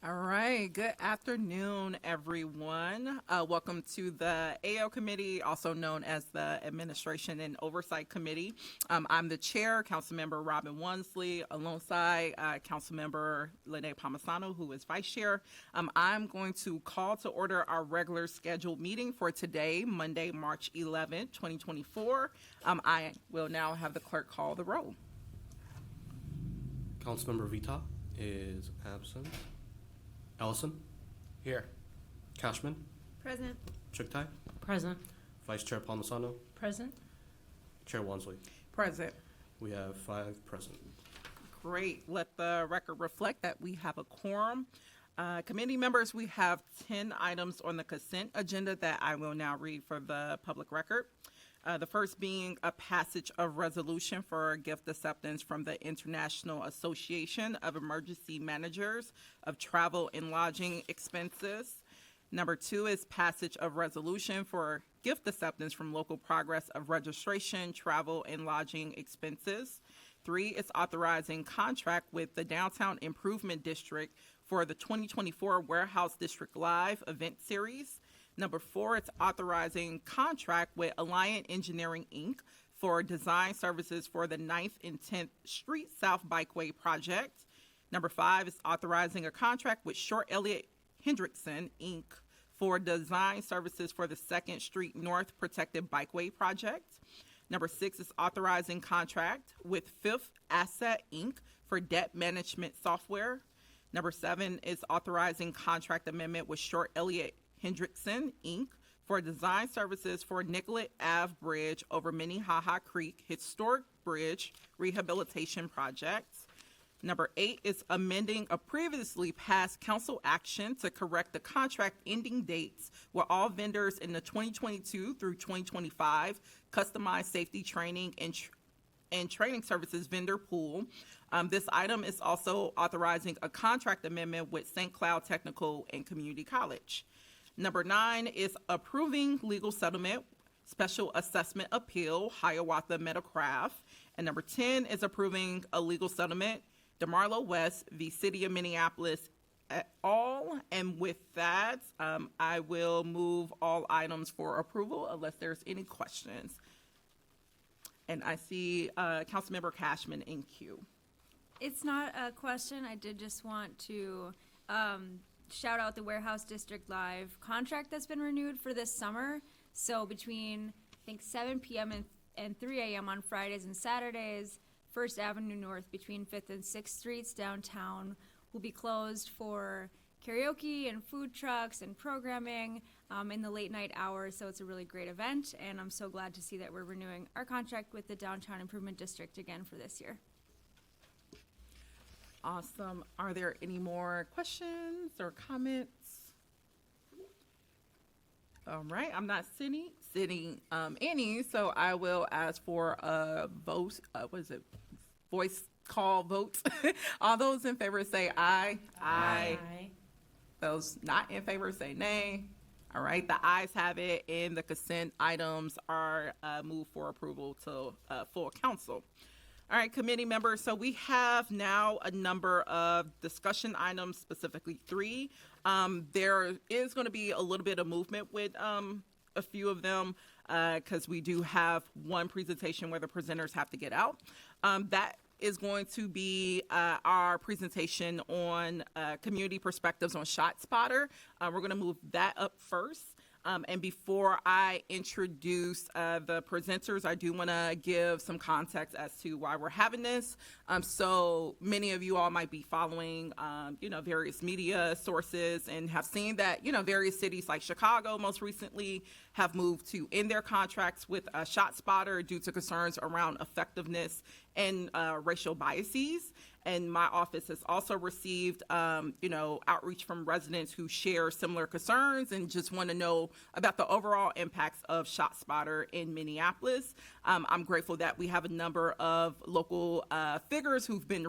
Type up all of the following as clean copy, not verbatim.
All right. Good afternoon, everyone. Welcome to the AO Committee, also known as the Administration and Oversight Committee. I'm the chair, Councilmember Robin Wansley, alongside Councilmember Lene Palmisano, who is vice chair. I'm going to call to order our regular scheduled meeting for today, Monday, March 11th, 2024. I will now have the clerk call the roll. Councilmember Vita is absent. Ellison? Here. Cashman? Present. Chuktai? Present. Vice Chair Palmisano? Present. Chair Wansley? Present. We have 5 present. Great. Let the record reflect that we have a quorum. Committee members, we have 10 items on the consent agenda that I will now read for the public record. The first being a passage of resolution for gift acceptance from the International Association of Emergency Managers of Travel and Lodging Expenses. Number 2 is passage of resolution for gift acceptance from Local Progress of Registration, Travel and Lodging Expenses. 3 is authorizing contract with the Downtown Improvement District for the 2024 Warehouse District Live event series. Number 4, it's authorizing contract with Alliant Engineering, Inc. for design services for the 9th and 10th Street South Bikeway project. Number 5 is authorizing a contract with Short Elliott Hendrickson, Inc. for design services for the 2nd Street North Protected Bikeway project. Number 6 is authorizing contract with Fifth Asset, Inc. for debt management software. Number 7 is authorizing contract amendment with Short Elliott Hendrickson, Inc. for design services for Nicollet Ave Bridge over Minnehaha Creek Historic Bridge Rehabilitation Project. Number 8 is amending a previously passed council action to correct the contract ending dates with all vendors in the 2022 through 2025 customized safety training and training services vendor pool. This item is also authorizing a contract amendment with St. Cloud Technical and Community College. Number 9 is approving legal settlement, special assessment appeal, Hiawatha Metacraft. And number 10 is approving a legal settlement, DeMarlo West v. City of Minneapolis et al. And with that, I will move all items for approval unless there's any questions. And I see Councilmember Cashman in queue. It's not a question. I did just want to shout out the Warehouse District Live contract that's been renewed for this summer. So between, I think, 7 p.m. and 3 a.m. on Fridays and Saturdays, First Avenue North between 5th and 6th Streets downtown will be closed for karaoke and food trucks and programming in the late night hours. So it's a really great event, and I'm so glad to see that we're renewing our contract with the Downtown Improvement District again for this year. Awesome. Are there any more questions or comments? All right. I'm not sitting any, so I will ask for a vote. Voice call vote. All those in favor say aye. Aye. Those not in favor say nay. All right. The ayes have it, and the consent items are moved for approval to full council. All right, committee members, so we have now a number of discussion items, specifically 3. There is going to be a little bit of movement with a few of them because we do have one presentation where the presenters have to get out. That is going to be our presentation on community perspectives on ShotSpotter. We're going to move that up first. And before I introduce the presenters, I do want to give some context as to why we're having this. So many of you all might be following, various media sources and have seen that, various cities like Chicago most recently have moved to end their contracts with ShotSpotter due to concerns around effectiveness and racial biases. And my office has also received, outreach from residents who share similar concerns and just want to know about the overall impacts of ShotSpotter in Minneapolis. I'm grateful that we have a number of local figures who've been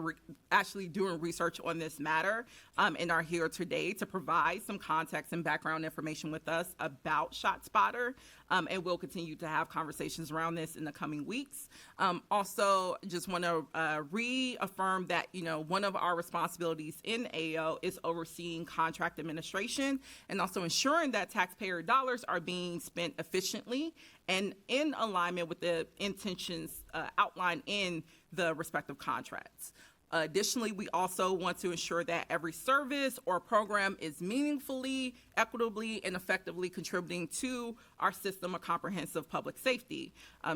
actually doing research on this matter and are here today to provide some context and background information with us about ShotSpotter. And we'll continue to have conversations around this in the coming weeks. Also, just just want to reaffirm that, one of our responsibilities in AO is overseeing contract administration and also ensuring that taxpayer dollars are being spent efficiently and in alignment with the intentions outlined in the respective contracts. Additionally, we also want to ensure that every service or program is meaningfully, equitably, and effectively contributing to our system of comprehensive public safety.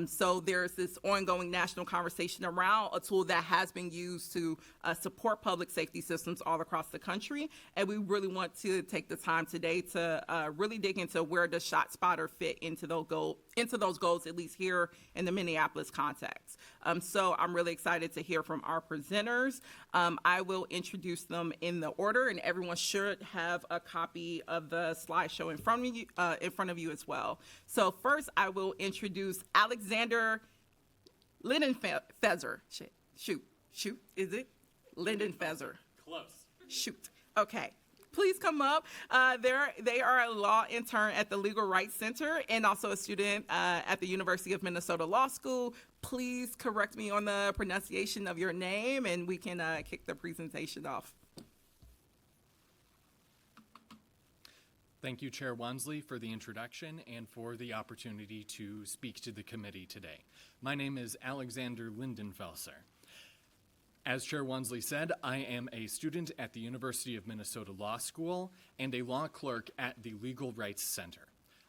So there's this ongoing national conversation around a tool that has been used to support public safety systems all across the country, and we really want to take the time today to really dig into where does ShotSpotter fit into those goals, at least here in the Minneapolis context. So I'm really excited to hear from our presenters. I will introduce them in the order, and everyone should have a copy of the slideshow in front of you as well. So first, I will introduce Alexander Lindenfeather. Shoot, is it? Lindenfeather. Close. Shoot. Okay. Please come up. They are a law intern at the Legal Rights Center and also a student at the University of Minnesota Law School. Please correct me on the pronunciation of your name, and we can kick the presentation off. Thank you, Chair Wansley, for the introduction and for the opportunity to speak to the committee today. My name is Alexander Lindenfelser. As Chair Wansley said, I am a student at the University of Minnesota Law School and a law clerk at the Legal Rights Center.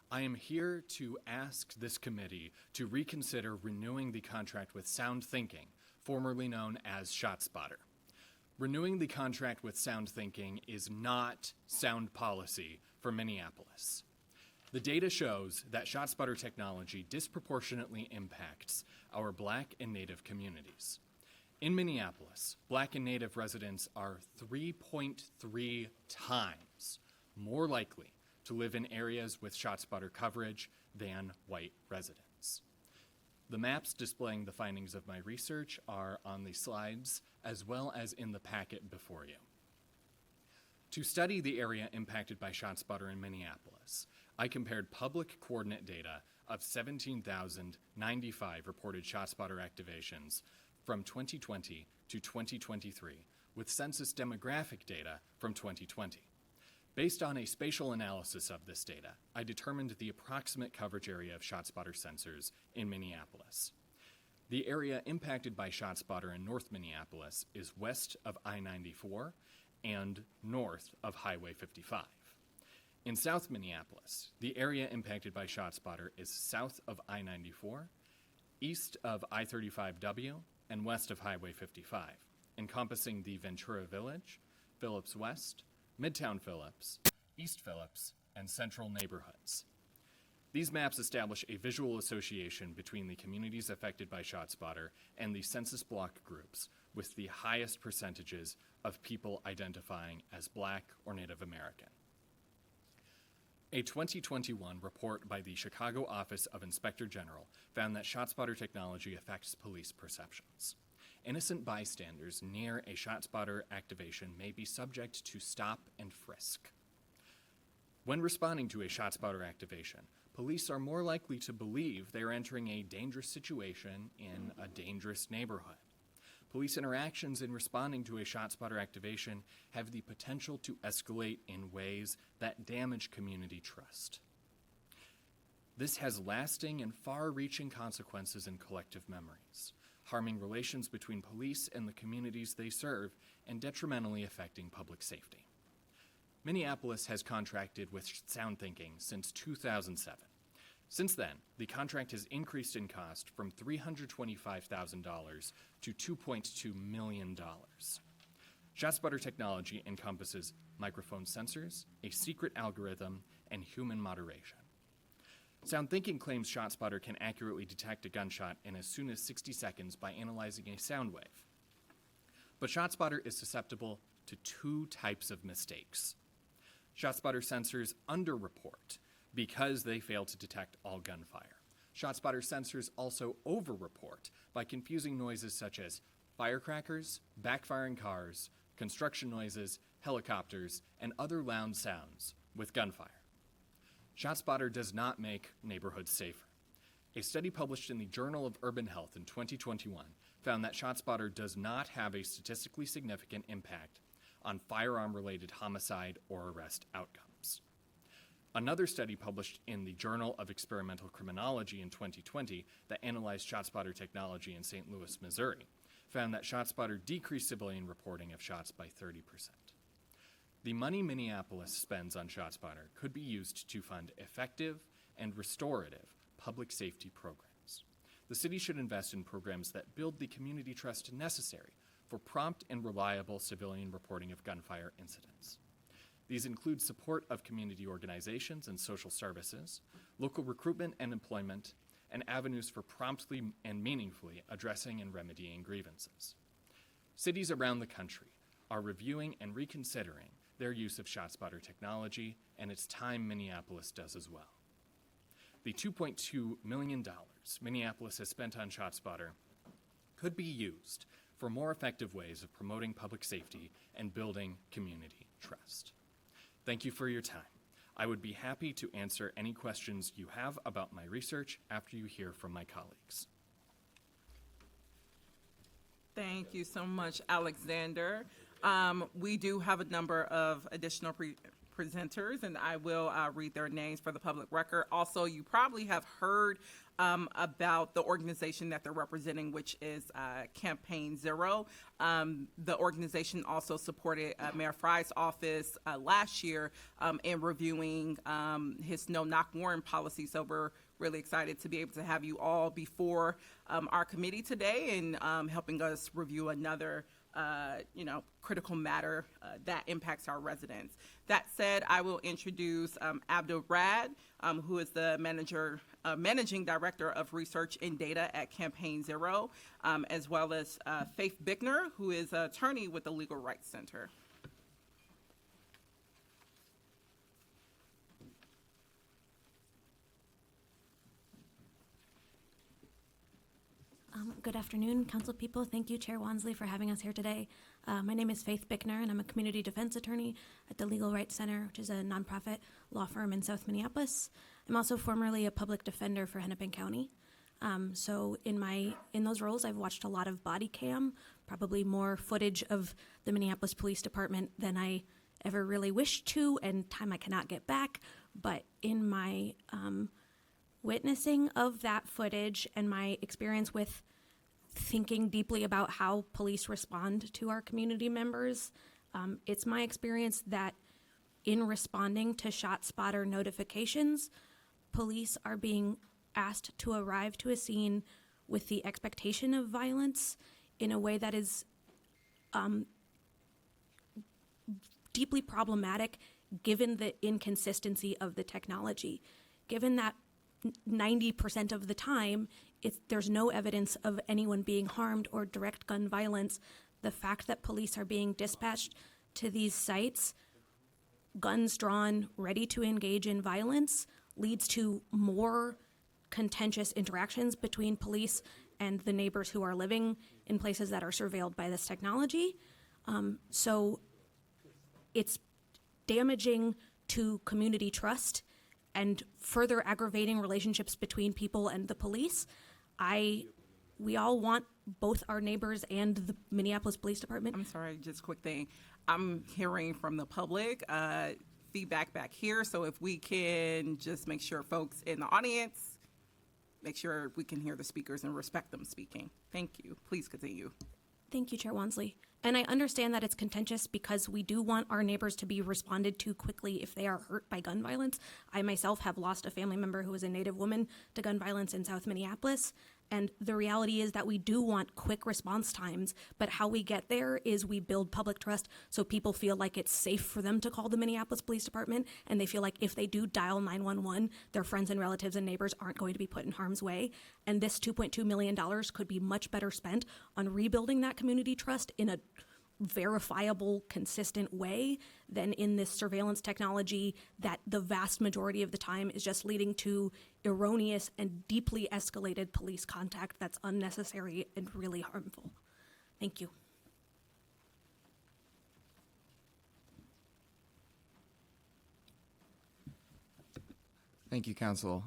I am here to ask this committee to reconsider renewing the contract with Sound Thinking, formerly known as ShotSpotter. Renewing the contract with Sound Thinking is not sound policy for Minneapolis. The data shows that ShotSpotter technology disproportionately impacts our Black and Native communities. In Minneapolis, Black and Native residents are 3.3 times more likely to live in areas with ShotSpotter coverage than white residents. The maps displaying the findings of my research are on the slides as well as in the packet before you. To study the area impacted by ShotSpotter in Minneapolis, I compared public coordinate data of 17,095 reported ShotSpotter activations from 2020 to 2023 with census demographic data from 2020. Based on a spatial analysis of this data, I determined the approximate coverage area of ShotSpotter sensors in Minneapolis. The area impacted by ShotSpotter in North Minneapolis is west of I-94 and north of Highway 55. In South Minneapolis, the area impacted by ShotSpotter is south of I-94, east of I-35W, and west of Highway 55, encompassing the Ventura Village, Phillips West, Midtown Phillips, East Phillips, and central neighborhoods. These maps establish a visual association between the communities affected by ShotSpotter and the census block groups with the highest percentages of people identifying as Black or Native American. A 2021 report by the Chicago Office of Inspector General found that ShotSpotter technology affects police perceptions. Innocent bystanders near a ShotSpotter activation may be subject to stop and frisk. When responding to a ShotSpotter activation, police are more likely to believe they are entering a dangerous situation in a dangerous neighborhood. Police interactions in responding to a ShotSpotter activation have the potential to escalate in ways that damage community trust. This has lasting and far-reaching consequences in collective memories, harming relations between police and the communities they serve and detrimentally affecting public safety. Minneapolis has contracted with Sound Thinking since 2007. Since then, the contract has increased in cost from $325,000 to $2.2 million. ShotSpotter technology encompasses microphone sensors, a secret algorithm, and human moderation. Sound Thinking claims ShotSpotter can accurately detect a gunshot in as soon as 60 seconds by analyzing a sound wave. But ShotSpotter is susceptible to two types of mistakes. ShotSpotter sensors underreport because they fail to detect all gunfire. ShotSpotter sensors also overreport by confusing noises such as firecrackers, backfiring cars, construction noises, helicopters, and other loud sounds with gunfire. ShotSpotter does not make neighborhoods safer. A study published in the Journal of Urban Health in 2021 found that ShotSpotter does not have a statistically significant impact on firearm-related homicide or arrest outcomes. Another study published in the Journal of Experimental Criminology in 2020 that analyzed ShotSpotter technology in St. Louis, Missouri, found that ShotSpotter decreased civilian reporting of shots by 30%. The money Minneapolis spends on ShotSpotter could be used to fund effective and restorative public safety programs. The city should invest in programs that build the community trust necessary for prompt and reliable civilian reporting of gunfire incidents. These include support of community organizations and social services, local recruitment and employment, and avenues for promptly and meaningfully addressing and remedying grievances. Cities around the country are reviewing and reconsidering their use of ShotSpotter technology, and it's time Minneapolis does as well. The $2.2 million Minneapolis has spent on ShotSpotter could be used for more effective ways of promoting public safety and building community trust. Thank you for your time. I would be happy to answer any questions you have about my research after you hear from my colleagues. Thank you so much, Alexander. We do have a number of additional presenters, and I will read their names for the public record. Also, you probably have heard about the organization that they're representing, which is Campaign Zero. The organization also supported Mayor Fry's office last year in reviewing his no-knock warrant policy. So we're really excited to be able to have you all before our committee today and helping us review another critical matter that impacts our residents. That said, I will introduce Abdul Rad, who is the managing director of research and data at Campaign Zero, as well as Faith Bickner, who is an attorney with the Legal Rights Center. Good afternoon, council people. Thank you, Chair Wansley, for having us here today. My name is Faith Bickner, and I'm a community defense attorney at the Legal Rights Center, which is a nonprofit law firm in South Minneapolis. I'm also formerly a public defender for Hennepin County. So in those roles, I've watched a lot of body cam, probably more footage of the Minneapolis Police Department than I ever really wished to, and time I cannot get back. But in my witnessing of that footage and my experience with thinking deeply about how police respond to our community members, it's my experience that in responding to ShotSpotter notifications, police are being asked to arrive to a scene with the expectation of violence in a way that is deeply problematic given the inconsistency of the technology. Given that 90% of the time, there's no evidence of anyone being harmed or direct gun violence, the fact that police are being dispatched to these sites, guns drawn, ready to engage in violence, leads to more contentious interactions between police and the neighbors who are living in places that are surveilled by this technology. So it's damaging to community trust and further aggravating relationships between people and the police. We all want both our neighbors and the Minneapolis Police Department. I'm sorry, just a quick thing. I'm hearing from the public feedback back here, so if we can just make sure folks in the audience, make sure we can hear the speakers and respect them speaking. Thank you. Please continue. Thank you, Chair Wansley. And I understand that it's contentious because we do want our neighbors to be responded to quickly if they are hurt by gun violence. I myself have lost a family member who was a Native woman to gun violence in South Minneapolis. And the reality is that we do want quick response times, but how we get there is we build public trust so people feel like it's safe for them to call the Minneapolis Police Department, and they feel like if they do dial 911, their friends and relatives and neighbors aren't going to be put in harm's way. And this $2.2 million could be much better spent on rebuilding that community trust in a verifiable, consistent way than in this surveillance technology that the vast majority of the time is just leading to erroneous and deeply escalated police contact that's unnecessary and really harmful. Thank you. Thank you, Council,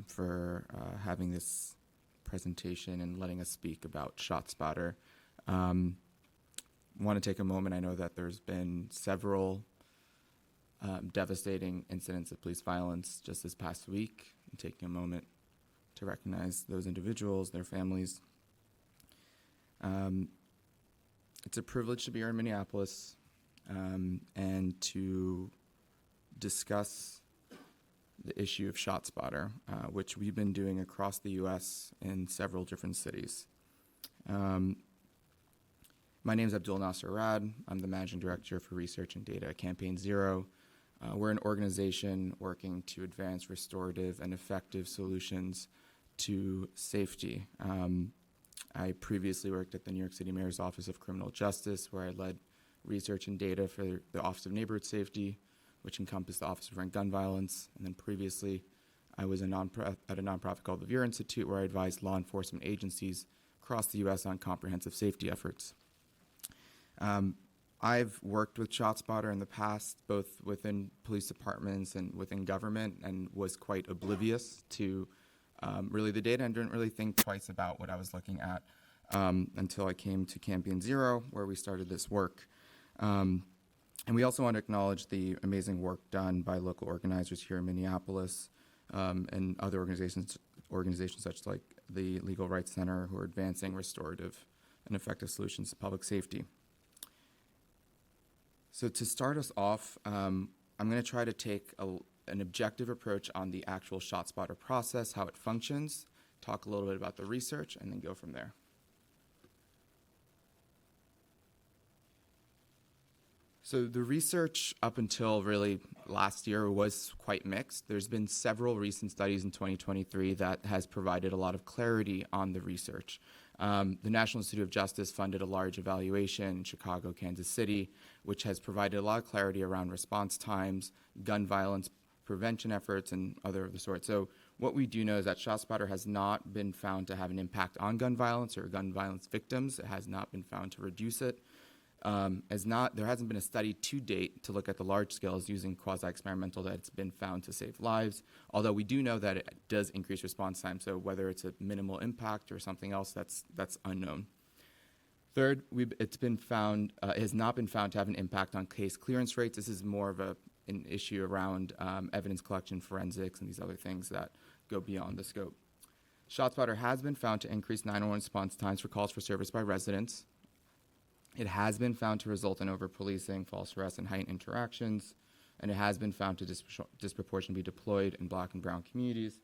for having this presentation and letting us speak about ShotSpotter. Want to take a moment. I know that there's been several devastating incidents of police violence just this past week, and taking a moment to recognize those individuals, their families. It's a privilege to be here in Minneapolis and to discuss the issue of ShotSpotter, which we've been doing across the U.S. in several different cities. My name is Abdul Nasser Rad. I'm the Managing Director for Research and Data at Campaign Zero. We're an organization working to advance restorative and effective solutions to safety. I previously worked at the New York City Mayor's Office of Criminal Justice, where I led research and data for the Office of Neighborhood Safety, which encompassed the Office of Prevent Gun Violence. And then previously, I was at a nonprofit called the Vera Institute, where I advised law enforcement agencies across the U.S. on comprehensive safety efforts. I've worked with ShotSpotter in the past, both within police departments and within government, and was quite oblivious to really the data and didn't really think twice about what I was looking at until I came to Campaign Zero, where we started this work. And we also want to acknowledge the amazing work done by local organizers here in Minneapolis and other organizations such like the Legal Rights Center, who are advancing restorative and effective solutions to public safety. So to start us off, I'm going to try to take an objective approach on the actual ShotSpotter process, how it functions, talk a little bit about the research, and then go from there. So the research up until really last year was quite mixed. There's been several recent studies in 2023 that has provided a lot of clarity on the research. The National Institute of Justice funded a large evaluation in Chicago, Kansas City, which has provided a lot of clarity around response times, gun violence prevention efforts, and other of the sort. So what we do know is that ShotSpotter has not been found to have an impact on gun violence or gun violence victims. It has not been found to reduce it. There hasn't been a study to date to look at the large scales using quasi-experimental that it's been found to save lives, although we do know that it does increase response time, so whether it's a minimal impact or something else, that's unknown. Third, it has not been found to have an impact on case clearance rates. This is more of an issue around evidence collection, forensics, and these other things that go beyond the scope. ShotSpotter has been found to increase 911 response times for calls for service by residents. It has been found to result in over-policing, false arrests, and heightened interactions, and it has been found to disproportionately be deployed in Black and brown communities.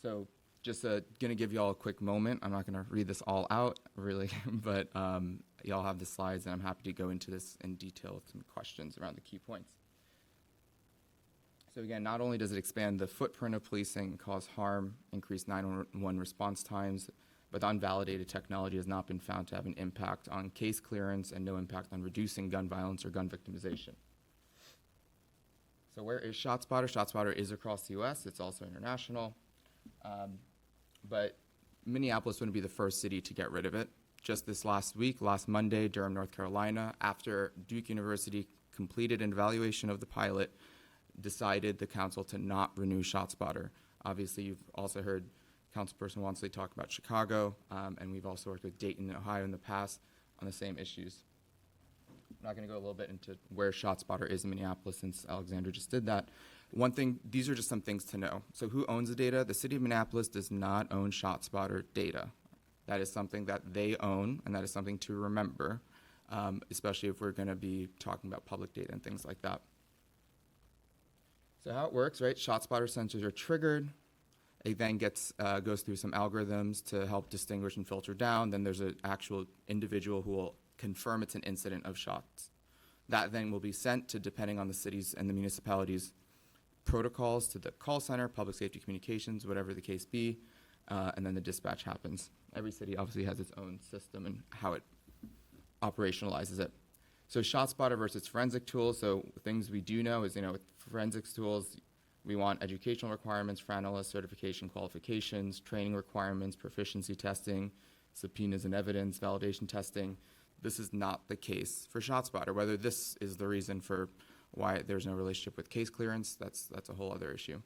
So just going to give you all a quick moment. I'm not going to read this all out, really, but y'all have the slides, and I'm happy to go into this in detail with some questions around the key points. So again, not only does it expand the footprint of policing and cause harm, increase 911 response times, but the unvalidated technology has not been found to have an impact on case clearance and no impact on reducing gun violence or gun victimization. So where is ShotSpotter? ShotSpotter is across the U.S. It's also international. But Minneapolis wouldn't be the first city to get rid of it. Just this last Monday, Durham, North Carolina, after Duke University completed an evaluation of the pilot, decided the council to not renew ShotSpotter. Obviously, you've also heard Councilperson Wansley talk about Chicago, and we've also worked with Dayton and Ohio in the past on the same issues. I'm not going to go a little bit into where ShotSpotter is in Minneapolis since Alexandra just did that. One thing, these are just some things to know. So who owns the data? The city of Minneapolis does not own ShotSpotter data. That is something that they own, and that is something to remember, especially if we're going to be talking about public data and things like that. So how it works, right? ShotSpotter sensors are triggered. It then goes through some algorithms to help distinguish and filter down. Then there's an actual individual who will confirm it's an incident of shots. That then will be sent to, depending on the cities and the municipalities' protocols, to the call center, public safety communications, whatever the case be, and then the dispatch happens. Every city obviously has its own system and how it operationalizes it. So ShotSpotter versus forensic tools. So things we do know is, with forensics tools, we want educational requirements for analysts, certification qualifications, training requirements, proficiency testing, subpoenas and evidence, validation testing. This is not the case for ShotSpotter. Whether this is the reason for why there's no relationship with case clearance, that's a whole other issue.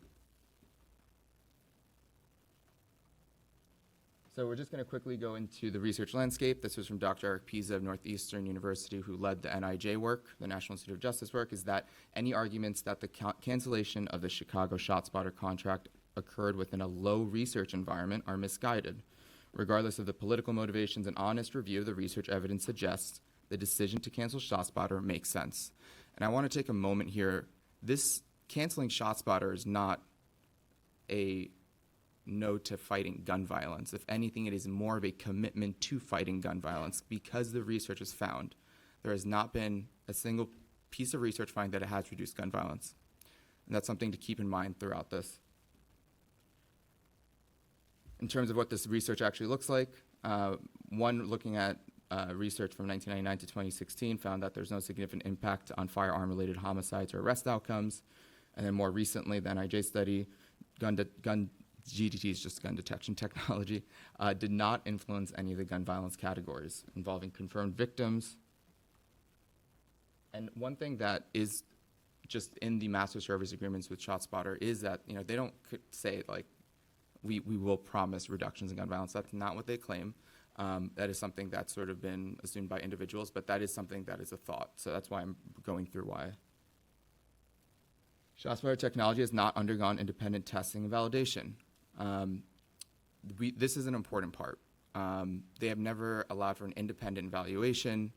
So we're just going to quickly go into the research landscape. This was from Dr. Eric Pisa of Northeastern University, who led the NIJ work, the National Institute of Justice work, is that any arguments that the cancellation of the Chicago ShotSpotter contract occurred within a low research environment are misguided. Regardless of the political motivations, an honest review of the research evidence suggests the decision to cancel ShotSpotter makes sense. And I want to take a moment here. This canceling ShotSpotter is not a no to fighting gun violence. If anything, it is more of a commitment to fighting gun violence because the research has found there has not been a single piece of research finding that it has reduced gun violence. And that's something to keep in mind throughout this. In terms of what this research actually looks like, one looking at research from 1999 to 2016 found that there's no significant impact on firearm-related homicides or arrest outcomes. And then more recently, the NIJ study, GDT is just gun detection technology, did not influence any of the gun violence categories involving confirmed victims. And one thing that is just in the master service agreements with ShotSpotter is that they don't say like we will promise reductions in gun violence. That's not what they claim. That is something that's sort of been assumed by individuals, but that is something that is a thought. So that's why I'm going through why. ShotSpotter technology has not undergone independent testing and validation. This is an important part. They have never allowed for an independent evaluation,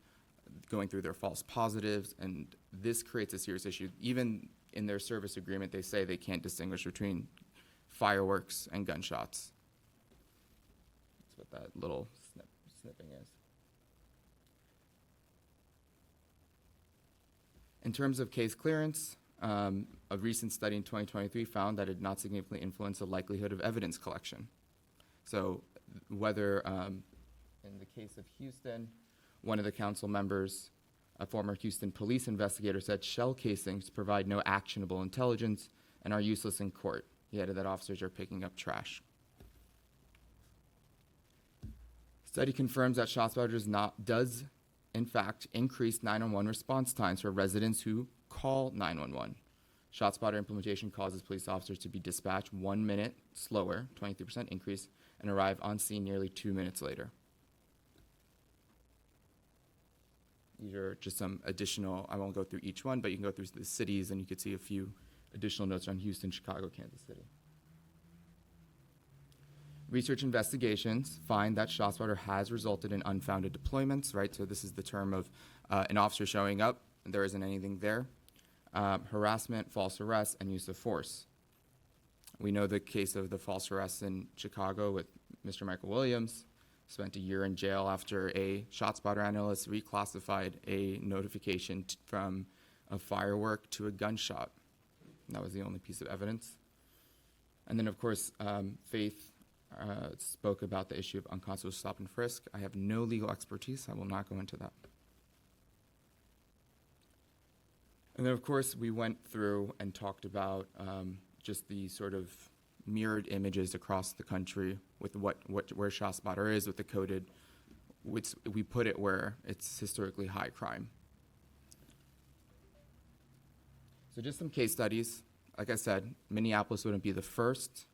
going through their false positives, and this creates a serious issue. Even in their service agreement, they say they can't distinguish between fireworks and gunshots. That's what that little snipping is. In terms of case clearance, a recent study in 2023 found that it did not significantly influence the likelihood of evidence collection. So whether, in the case of Houston, one of the council members, a former Houston police investigator, said shell casings provide no actionable intelligence and are useless in court. He added that officers are picking up trash. Study confirms that ShotSpotter does in fact increase 911 response times for residents who call 911. ShotSpotter implementation causes police officers to be dispatched 1 minute slower, 23% increase, and arrive on scene nearly 2 minutes later. These are just some additional, I won't go through each one, but you can go through the cities and you could see a few additional notes on Houston, Chicago, Kansas City. Research investigations find that ShotSpotter has resulted in unfounded deployments, right? So this is the term of an officer showing up and there isn't anything there. Harassment, false arrest, and use of force. We know the case of the false arrest in Chicago with Mr. Michael Williams. Spent a year in jail after a ShotSpotter analyst reclassified a notification from a firework to a gunshot. And that was the only piece of evidence. And then, of course, Faith spoke about the issue of unconstitutional stop and frisk. I have no legal expertise. I will not go into that. And then, of course, we went through and talked about just the sort of mirrored images across the country with where ShotSpotter is, with the coded, which we put it where it's historically high crime. So just some case studies. Like I said, Minneapolis wouldn't be the first.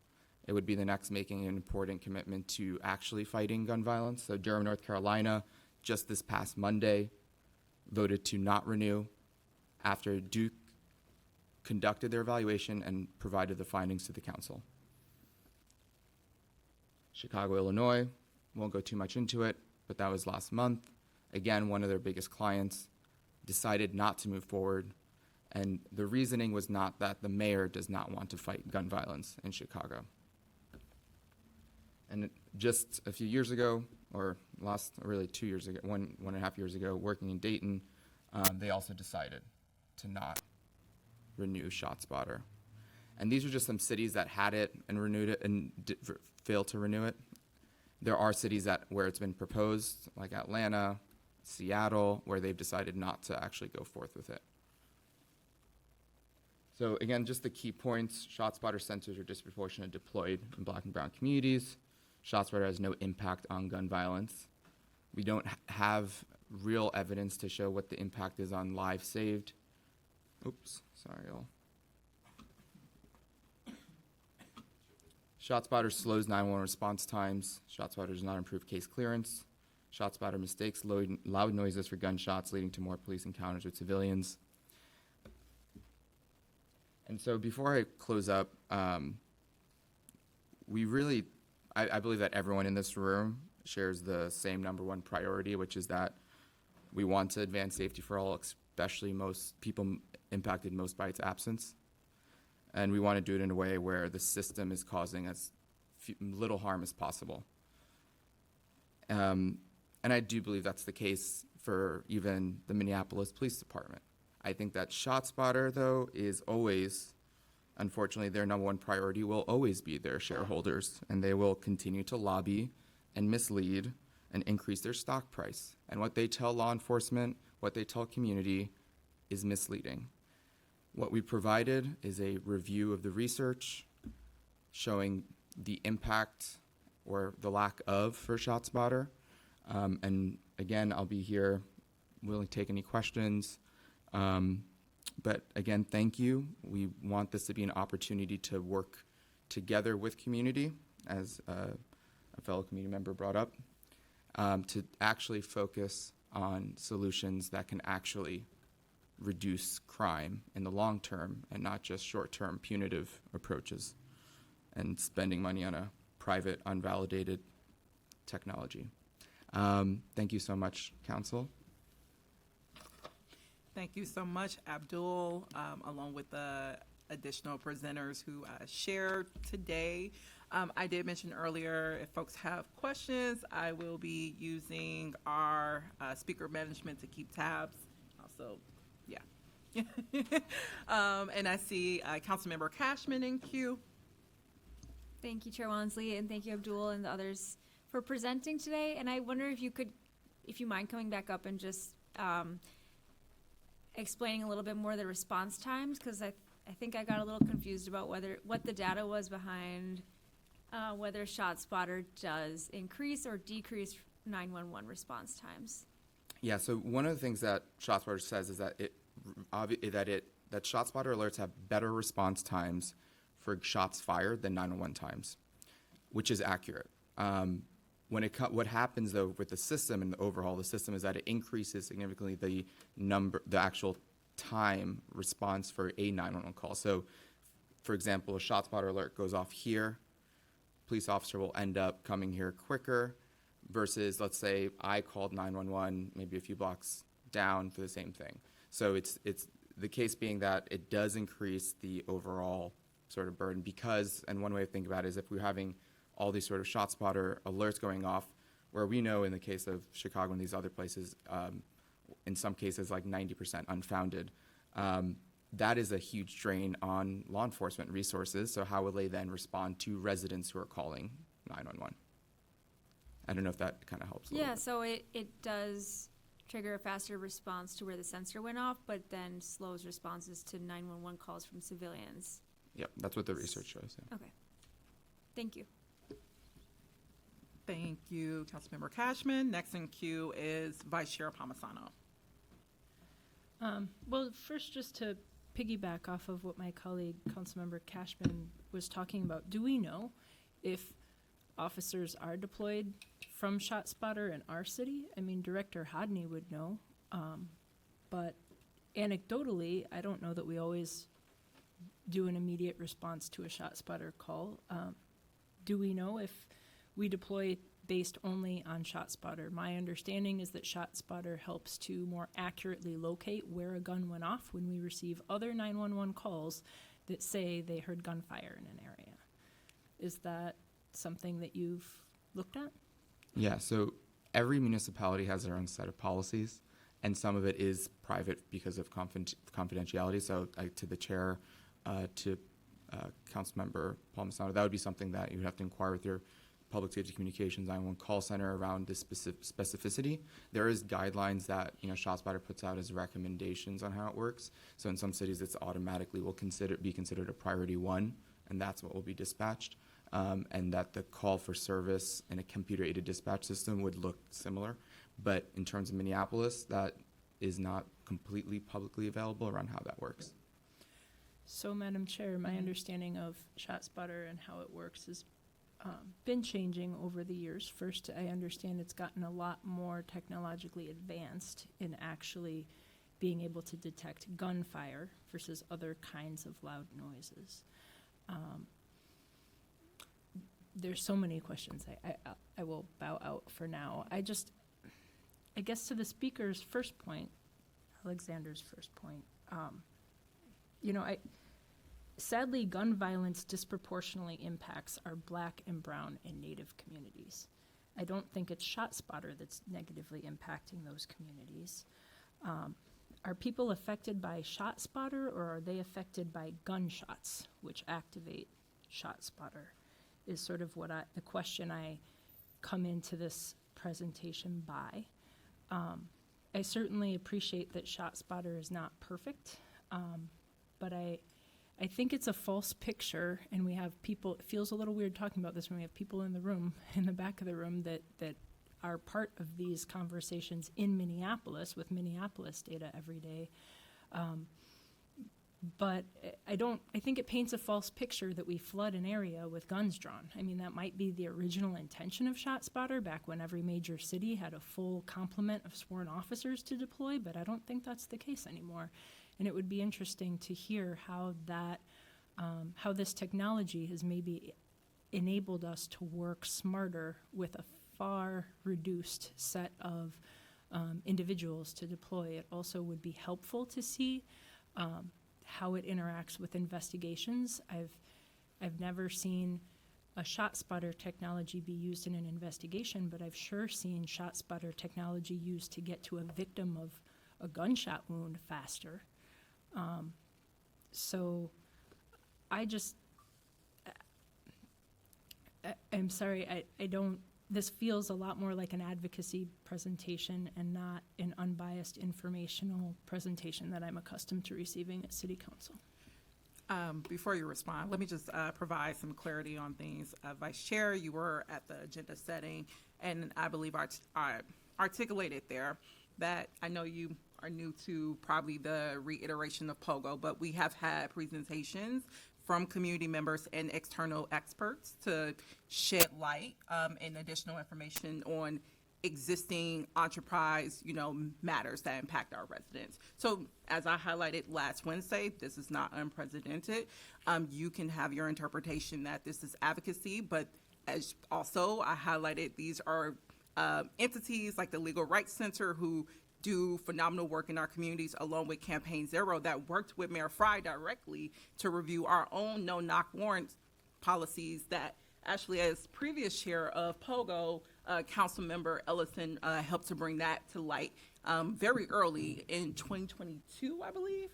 It would be the next making an important commitment to actually fighting gun violence. So Durham, North Carolina, just this past Monday, voted to not renew after Duke conducted their evaluation and provided the findings to the council. Chicago, Illinois, won't go too much into it, but that was last month. Again, one of their biggest clients decided not to move forward, and the reasoning was not that the mayor does not want to fight gun violence in Chicago. And just a few years ago, or really 2 years ago, one and a half years ago, working in Dayton, they also decided to not renew ShotSpotter. And these are just some cities that had it and renewed it and failed to renew it. There are cities where it's been proposed, like Atlanta, Seattle, where they've decided not to actually go forth with it. So again, just the key points. ShotSpotter sensors are disproportionately deployed in Black and brown communities. ShotSpotter has no impact on gun violence. We don't have real evidence to show what the impact is on lives saved. Oops, sorry, y'all. ShotSpotter slows 911 response times. ShotSpotter does not improve case clearance. ShotSpotter mistakes loud noises for gunshots, leading to more police encounters with civilians. And so before I close up, I believe that everyone in this room shares the same number one priority, which is that we want to advance safety for all, especially most people impacted most by its absence. And we want to do it in a way where the system is causing as little harm as possible. And I do believe that's the case for even the Minneapolis Police Department. I think that ShotSpotter, though, is always, unfortunately, their number one priority will always be their shareholders, and they will continue to lobby and mislead and increase their stock price. And what they tell law enforcement, what they tell community, is misleading. What we provided is a review of the research showing the impact or the lack of for ShotSpotter. And again, I'll be here willing to take any questions. But again, thank you. We want this to be an opportunity to work together with community, as a fellow community member brought up, to actually focus on solutions that can actually reduce crime in the long term and not just short-term punitive approaches and spending money on a private, unvalidated technology. Thank you so much, Council. Thank you so much, Abdul, along with the additional presenters who shared today. I did mention earlier, if folks have questions, I will be using our speaker management to keep tabs. Also, yeah. And I see Councilmember Cashman in queue. Thank you, Chair Wansley, and thank you, Abdul, and the others for presenting today. And I wonder if you mind coming back up and just explaining a little bit more the response times, because I think I got a little confused about what the data was behind whether ShotSpotter does increase or decrease 911 response times. Yeah, so one of the things that ShotSpotter says is that that ShotSpotter alerts have better response times for shots fired than 911 times, which is accurate. What happens though with the system and the overhaul of the system is that it increases significantly the actual time response for a 911 call. So, for example, a ShotSpotter alert goes off here, police officer will end up coming here quicker versus, let's say, I called 911 maybe a few blocks down for the same thing. So it's the case being that it does increase the overall sort of burden because, and one way to think about it is if we're having all these sort of ShotSpotter alerts going off, where we know in the case of Chicago and these other places, in some cases like 90% unfounded, that is a huge drain on law enforcement resources. So how will they then respond to residents who are calling 911? I don't know if that kind of helps. Yeah, so it does trigger a faster response to where the sensor went off, but then slows responses to 911 calls from civilians. Yep, that's what the research shows. Yeah. Okay. Thank you. Thank you, Councilmember Cashman. Next in queue is Vice Chair Palmisano. Well, first, just to piggyback off of what my colleague, Councilmember Cashman, was talking about, do we know if officers are deployed from ShotSpotter in our city? I mean, Director Hodney would know, but anecdotally, I don't know that we always do an immediate response to a ShotSpotter call. Do we know if we deploy based only on ShotSpotter? My understanding is that ShotSpotter helps to more accurately locate where a gun went off when we receive other 911 calls that say they heard gunfire in an area. Is that something that you've looked at? Yeah, so every municipality has their own set of policies, and some of it is private because of confidentiality. So to the chair, to Councilmember Palmisano, that would be something that you would have to inquire with your Public Safety Communications 911 call center around this specificity. There is guidelines that ShotSpotter puts out as recommendations on how it works. So in some cities, it's automatically will be considered a priority 1, and that's what will be dispatched. And that the call for service in a computer-aided dispatch system would look similar. But in terms of Minneapolis, that is not completely publicly available around how that works. So, Madam Chair, my understanding of ShotSpotter and how it works has been changing over the years. First, I understand it's gotten a lot more technologically advanced in actually being able to detect gunfire versus other kinds of loud noises. There's so many questions. I will bow out for now. I guess to the speaker's first point, Alexander's first point, sadly, gun violence disproportionately impacts our Black and Brown and Native communities. I don't think it's ShotSpotter that's negatively impacting those communities. Are people affected by ShotSpotter, or are they affected by gunshots, which activate ShotSpotter? Is sort of the question I come into this presentation by. I certainly appreciate that ShotSpotter is not perfect, but I think it's a false picture, and we have people, it feels a little weird talking about this when we have people in the room, in the back of the room, that are part of these conversations in Minneapolis with Minneapolis data every day. But I think it paints a false picture that we flood an area with guns drawn. I mean, that might be the original intention of ShotSpotter back when every major city had a full complement of sworn officers to deploy, but I don't think that's the case anymore. And it would be interesting to hear how this technology has maybe enabled us to work smarter with a far reduced set of individuals to deploy. It also would be helpful to see how it interacts with investigations. I've never seen a ShotSpotter technology be used in an investigation, but I've sure seen ShotSpotter technology used to get to a victim of a gunshot wound faster. So I'm sorry, I don't, this feels a lot more like an advocacy presentation and not an unbiased informational presentation that I'm accustomed to receiving at City Council. Before you respond, let me just provide some clarity on things. Vice Chair, you were at the agenda setting, and I believe I articulated there that I know you are new to probably the reiteration of POGO, but we have had presentations from community members and external experts to shed light and additional information on existing enterprise, matters that impact our residents. So as I highlighted last Wednesday, this is not unprecedented. You can have your interpretation that this is advocacy, but as also I highlighted, these are entities like the Legal Rights Center who do phenomenal work in our communities, along with Campaign Zero, that worked with Mayor Fry directly to review our own no-knock warrant policies that actually, as previous chair of POGO, Councilmember Ellison helped to bring that to light very early in 2022, I believe.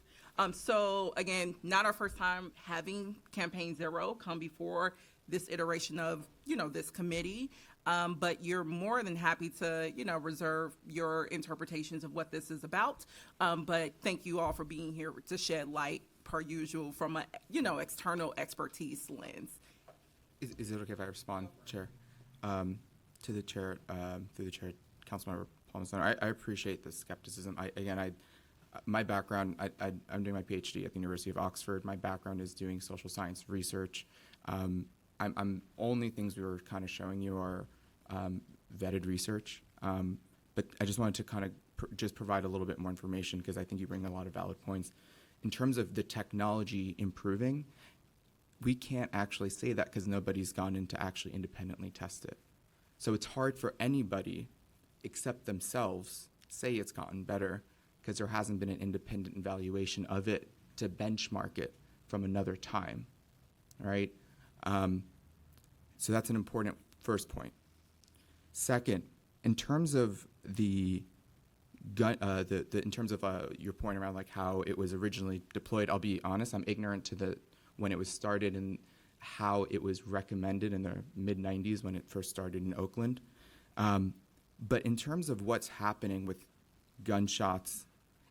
So again, not our first time having Campaign Zero come before this iteration of, this committee. But you're more than happy to, reserve your interpretations of what this is about. But thank you all for being here to shed light, per usual, from a, external expertise lens. Is it okay if I respond, Chair? To the Chair, through the Chair, Councilmember Palmisano, I appreciate the skepticism. My background, I'm doing my PhD at the University of Oxford. My background is doing social science research. Only things we were kind of showing you are vetted research, but I just wanted to kind of just provide a little bit more information because I think you bring a lot of valid points. In terms of the technology improving, we can't actually say that because nobody's gone in to actually independently test it. So it's hard for anybody except themselves say it's gotten better because there hasn't been an independent evaluation of it to benchmark it from another time, right? So that's an important first point. Second, in terms of the gun, in terms of your point around like how it was originally deployed, I'll be honest, I'm ignorant to when it was started and how it was recommended in the mid-90s when it first started in Oakland. But in terms of what's happening with gunshots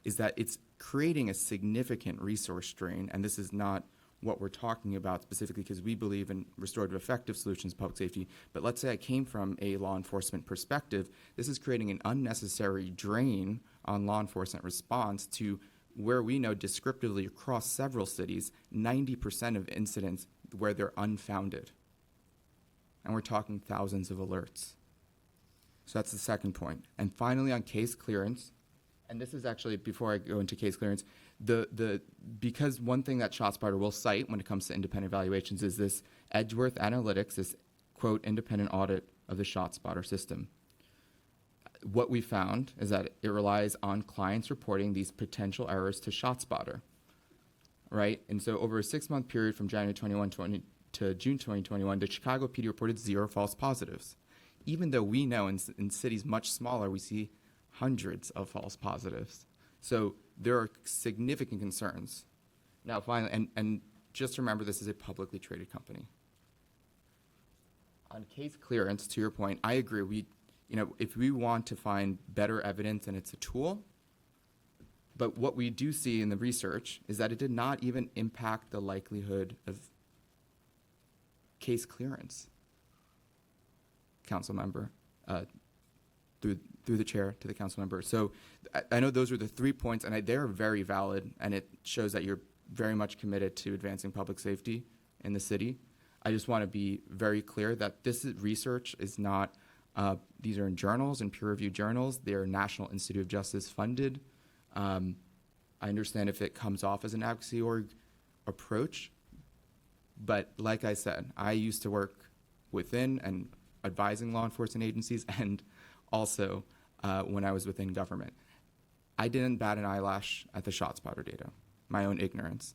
is that it's creating a significant resource drain, and this is not what we're talking about specifically because we believe in restorative effective solutions, public safety. But let's say I came from a law enforcement perspective. This is creating an unnecessary drain on law enforcement response to where we know descriptively across several cities, 90% of incidents where they're unfounded. And we're talking thousands of alerts. So that's the second point. And finally, on case clearance, and this is actually, before I go into case clearance, because one thing that ShotSpotter will cite when it comes to independent evaluations is this Edgeworth Analytics, this, quote, independent audit of the ShotSpotter system. What we found is that it relies on clients reporting these potential errors to ShotSpotter, right? And so over a 6-month period from January 2020 to June 2021, the Chicago PD reported 0 false positives. Even though we know in cities much smaller, we see hundreds of false positives. So there are significant concerns. Now, finally, and just remember, this is a publicly traded company. On case clearance, to your point, I agree. If we want to find better evidence, and it's a tool, but what we do see in the research is that it did not even impact the likelihood of case clearance. Council member, through the chair to the council member. So I know those are the 3 points, and they're very valid, and it shows that you're very much committed to advancing public safety in the city. I just want to be very clear that research is not, these are in journals, in peer-reviewed journals. They're National Institute of Justice funded. I understand if it comes off as an advocacy org approach, but like I said, I used to work within and advising law enforcement agencies, and also when I was within government. I didn't bat an eyelash at the ShotSpotter data, my own ignorance.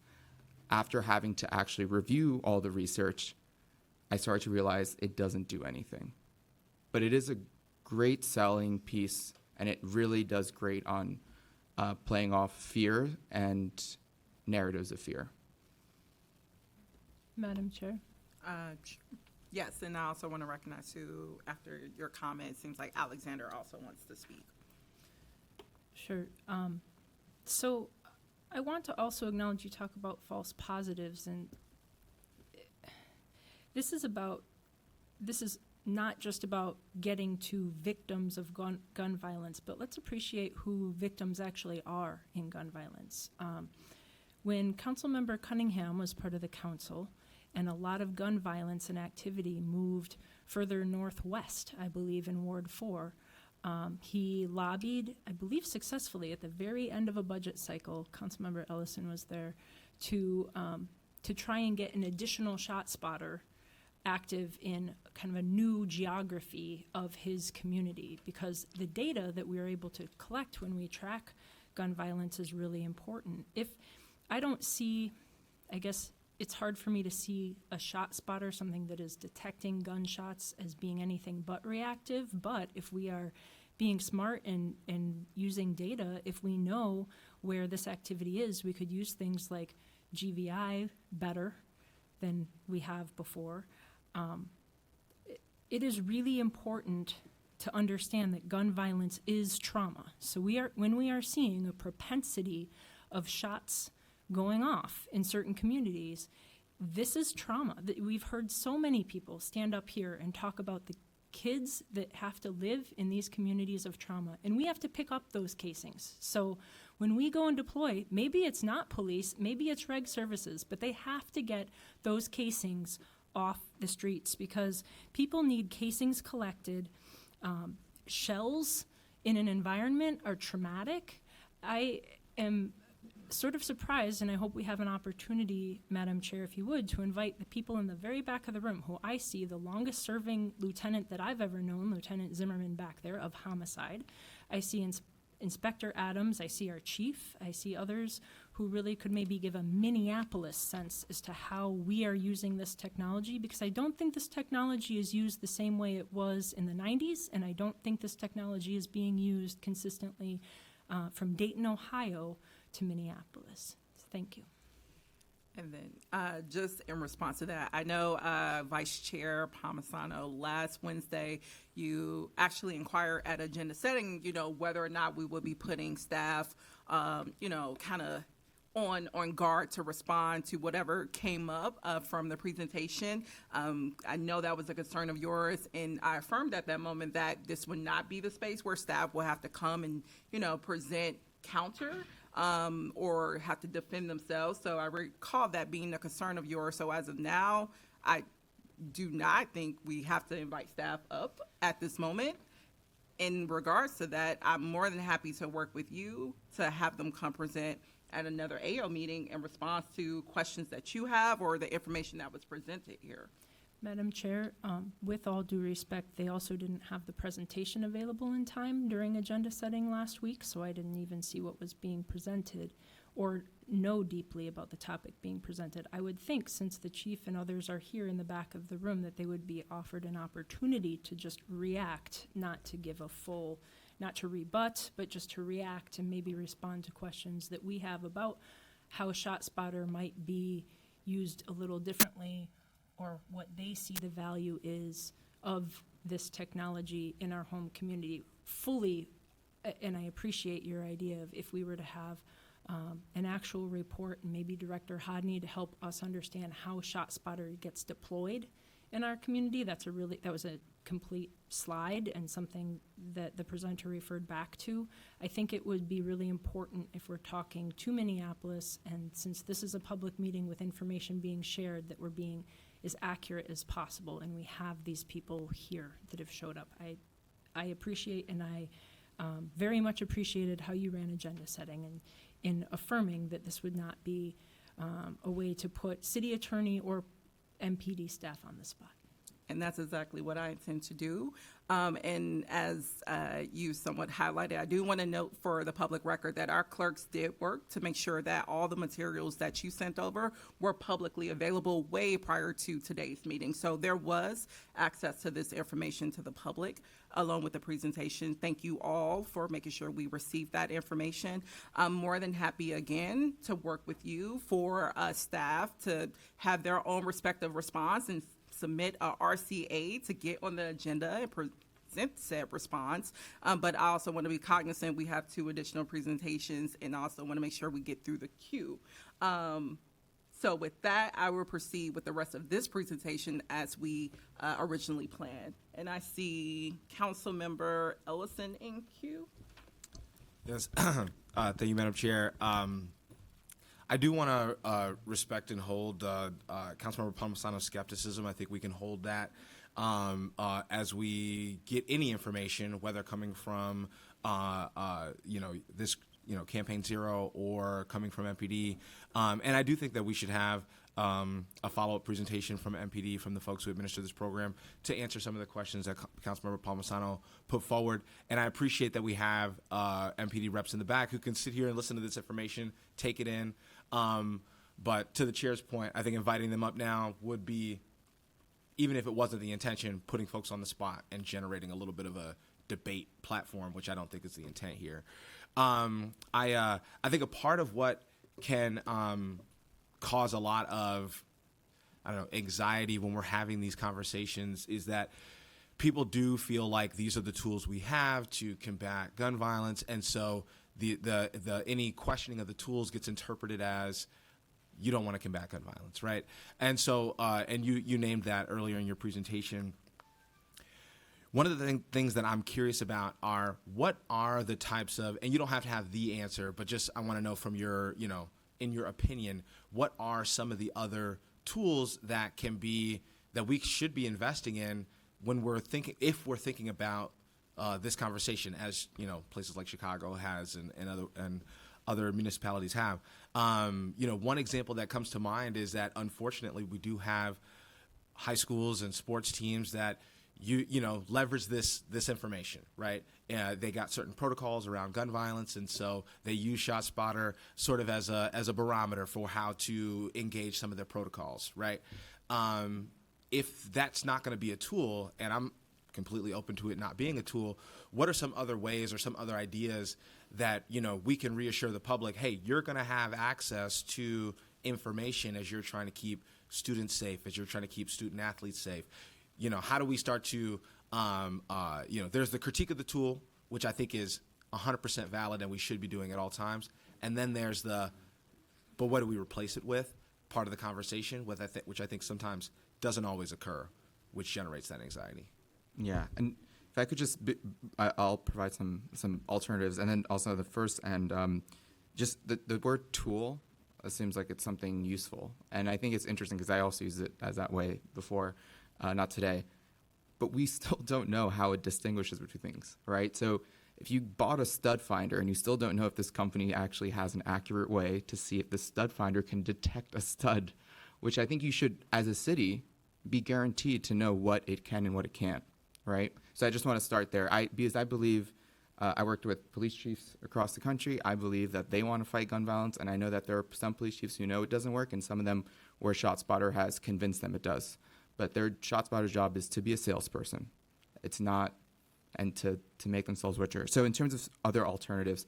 After having to actually review all the research, I started to realize it doesn't do anything. But it is a great selling piece, and it really does great on playing off fear and narratives of fear. Madam Chair. Yes, and I also want to recognize too, after your comment, it seems like Alexander also wants to speak. Sure. So I want to also acknowledge you talk about false positives, and this is not just about getting to victims of gun violence, but let's appreciate who victims actually are in gun violence. When Councilmember Cunningham was part of the council, and a lot of gun violence and activity moved further northwest, I believe, in Ward 4. He lobbied, I believe successfully, at the very end of a budget cycle, Councilmember Ellison was there, to try and get an additional ShotSpotter active in kind of a new geography of his community, because the data that we are able to collect when we track gun violence is really important. If I don't see, I guess, it's hard for me to see a ShotSpotter, something that is detecting gunshots, as being anything but reactive. But if we are being smart and using data, if we know where this activity is, we could use things like GVI better than we have before. It is really important to understand that gun violence is trauma. So when we are seeing a propensity of shots going off in certain communities, this is trauma. We've heard so many people stand up here and talk about the kids that have to live in these communities of trauma, and we have to pick up those casings. So when we go and deploy, maybe it's not police, maybe it's reg services, but they have to get those casings off the streets, because people need casings collected. Shells in an environment are traumatic. I am sort of surprised, and I hope we have an opportunity, Madam Chair, if you would, to invite the people in the very back of the room, who I see the longest serving lieutenant that I've ever known, Lieutenant Zimmerman back there, of homicide. I see Inspector Adams, I see our chief, I see others who really could maybe give a Minneapolis sense as to how we are using this technology, because I don't think this technology is used the same way it was in the 90s, and I don't think this technology is being used consistently from Dayton, Ohio to Minneapolis. Thank you. And then just in response to that, I know Vice Chair Palmisano, last Wednesday, you actually inquired at agenda setting, whether or not we would be putting staff, kind of on guard to respond to whatever came up from the presentation. I know that was a concern of yours, and I affirmed at that moment that this would not be the space where staff will have to come and, present counter or have to defend themselves. So I recall that being a concern of yours. So as of now, I do not think we have to invite staff up at this moment. In regards to that, I'm more than happy to work with you to have them come present at another AO meeting in response to questions that you have or the information that was presented here. Madam Chair, with all due respect, they also didn't have the presentation available in time during agenda setting last week, so I didn't even see what was being presented or know deeply about the topic being presented. I would think, since the chief and others are here in the back of the room, that they would be offered an opportunity to just react, not to give a full, not to rebut, but just to react and maybe respond to questions that we have about how ShotSpotter might be used a little differently, or what they see the value is of this technology in our home community fully. And I appreciate your idea of if we were to have an actual report, and maybe Director Hodney to help us understand how ShotSpotter gets deployed in our community. That was a complete slide and something that the presenter referred back to. I think it would be really important if we're talking to Minneapolis, and since this is a public meeting with information being shared, that we're being as accurate as possible, and we have these people here that have showed up. I appreciate, and I very much appreciated how you ran agenda setting and in affirming that this would not be a way to put city attorney or MPD staff on the spot. And that's exactly what I intend to do. And as you somewhat highlighted, I do want to note for the public record that our clerks did work to make sure that all the materials that you sent over were publicly available way prior to today's meeting. So there was access to this information to the public along with the presentation. Thank you all for making sure we received that information. I'm more than happy again to work with you for staff to have their own respective response and submit a RCA to get on the agenda and present said response. But I also want to be cognizant we have 2 additional presentations and also want to make sure we get through the queue. So with that, I will proceed with the rest of this presentation as we originally planned. And I see Councilmember Ellison in queue. Yes, thank you, Madam Chair. I do want to respect and hold Councilmember Palmisano's skepticism. I think we can hold that as we get any information, whether coming from this Campaign Zero or coming from MPD. And I do think that we should have a follow-up presentation from MPD, from the folks who administer this program, to answer some of the questions that Councilmember Palmisano put forward. And I appreciate that we have MPD reps in the back who can sit here and listen to this information, take it in. But to the chair's point, I think inviting them up now would be, even if it wasn't the intention, putting folks on the spot and generating a little bit of a debate platform, which I don't think is the intent here. I think a part of what can cause a lot of, anxiety when we're having these conversations is that people do feel like these are the tools we have to combat gun violence, and so the any questioning of the tools gets interpreted as you don't want to combat gun violence, right? And so, and you named that earlier in your presentation. One of the things that I'm curious about are what are the types of, and you don't have to have the answer, but just I want to know from your, in your opinion, what are some of the other tools that can be, that we should be investing in when we're thinking, if we're thinking about this conversation, as places like Chicago has and other municipalities have. One example that comes to mind is that unfortunately we do have high schools and sports teams that leverage this information, right? They got certain protocols around gun violence, and so they use ShotSpotter sort of as a barometer for how to engage some of their protocols, right? If that's not going to be a tool, and I'm completely open to it not being a tool, what are some other ways or some other ideas that we can reassure the public, hey, you're going to have access to information as you're trying to keep students safe, as you're trying to keep student athletes safe? How do we start to, there's the critique of the tool, which I think is 100% valid and we should be doing at all times. And then there's but what do we replace it with? Part of the conversation, which I think sometimes doesn't always occur, which generates that anxiety. Yeah, and if I could just, I'll provide some alternatives, and then also the first, and just the word tool seems like it's something useful. And I think it's interesting because I also used it as that way before, not today. But we still don't know how it distinguishes between things, right? So if you bought a stud finder and you still don't know if this company actually has an accurate way to see if the stud finder can detect a stud, which I think you should, as a city, be guaranteed to know what it can and what it can't, right? So I just want to start there. Because I believe, I worked with police chiefs across the country. I believe that they want to fight gun violence, and I know that there are some police chiefs who know it doesn't work, and some of them where ShotSpotter has convinced them it does. But their ShotSpotter's job is to be a salesperson. It's not, and to make themselves richer. So in terms of other alternatives,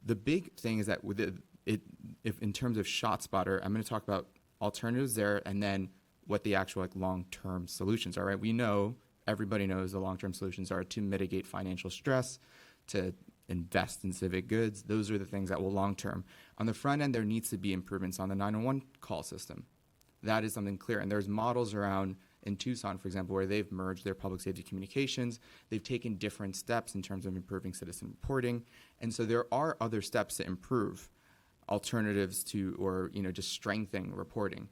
the big thing is that with if in terms of ShotSpotter, I'm going to talk about alternatives there, and then what the actual long-term solutions are. Right? We know, everybody knows, the long-term solutions are to mitigate financial stress, to invest in civic goods. Those are the things that will long-term. On the front end, there needs to be improvements on the 911 call system. That is something clear, and there's models around in Tucson, for example, where they've merged their public safety communications. They've taken different steps in terms of improving citizen reporting. And so there are other steps to improve alternatives to, or, just strengthening reporting.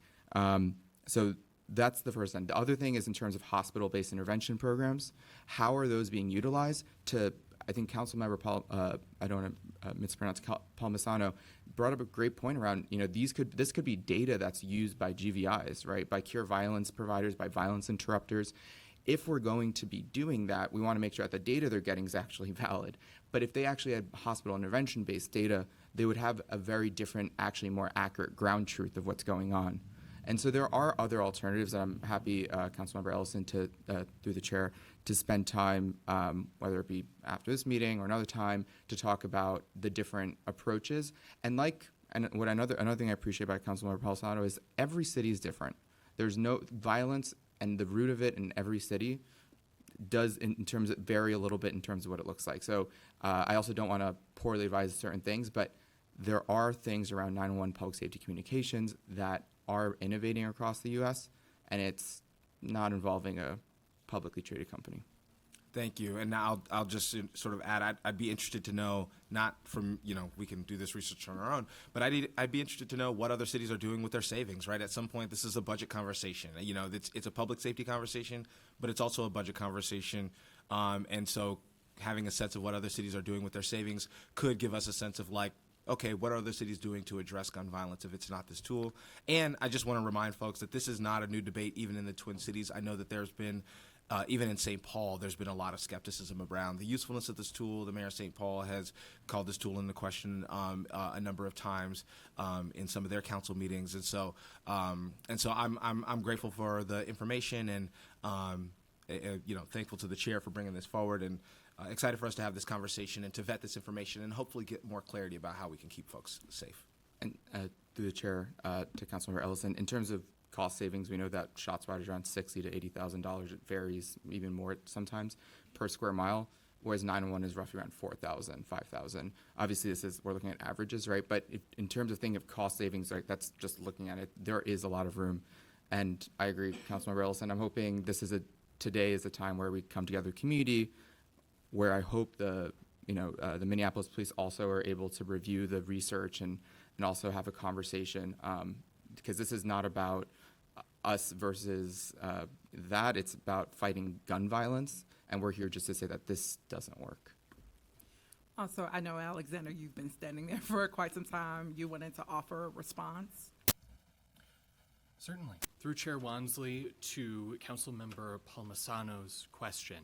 So that's the first thing. The other thing is in terms of hospital-based intervention programs. How are those being utilized to, I think Councilmember Paul, I don't want to mispronounce, Palmisano, brought up a great point around, this could be data that's used by GVIs, right, by cure violence providers, by violence interrupters. If we're going to be doing that, we want to make sure that the data they're getting is actually valid. But if they actually had hospital intervention-based data, they would have a very different, actually more accurate ground truth of what's going on. And so there are other alternatives that I'm happy, Councilmember Ellison, to through the chair, to spend time, whether it be after this meeting or another time, to talk about the different approaches. And what another thing I appreciate about Councilmember Palmisano is every city is different. There's no violence, and the root of it in every city does in terms of vary a little bit in terms of what it looks like. So I also don't want to poorly advise certain things, but there are things around 911 public safety communications that are innovating across the U.S., and it's not involving a publicly traded company. Thank you. And now I'll just sort of add, I'd be interested to know, not from, we can do this research on our own, but I'd be interested to know what other cities are doing with their savings, right? At some point, this is a budget conversation. It's a public safety conversation, but it's also a budget conversation. And so having a sense of what other cities are doing with their savings could give us a sense of okay, what are other cities doing to address gun violence if it's not this tool? And I just want to remind folks that this is not a new debate, even in the Twin Cities. I know that there's been, even in St. Paul, there's been a lot of skepticism around the usefulness of this tool. The mayor of St. Paul has called this tool into question a number of times in some of their council meetings. And so I'm grateful for the information and, thankful to the chair for bringing this forward, and excited for us to have this conversation and to vet this information and hopefully get more clarity about how we can keep folks safe. And through the chair to Councilmember Ellison, in terms of cost savings, we know that ShotSpotter is around $60,000 to $80,000. It varies even more sometimes per square mile, whereas 911 is roughly around $4,000, $5,000. Obviously, we're looking at averages, right? But in terms of thinking of cost savings, right, that's just looking at it. There is a lot of room, and I agree, Councilmember Ellison. I'm hoping today is a time where we come together, community, where I hope the Minneapolis police also are able to review the research and also have a conversation, because this is not about us versus that. It's about fighting gun violence, and we're here just to say that this doesn't work. Also, I know, Alexander, you've been standing there for quite some time. You wanted to offer a response? Certainly. Through Chair Wansley to Councilmember Palmisano's question,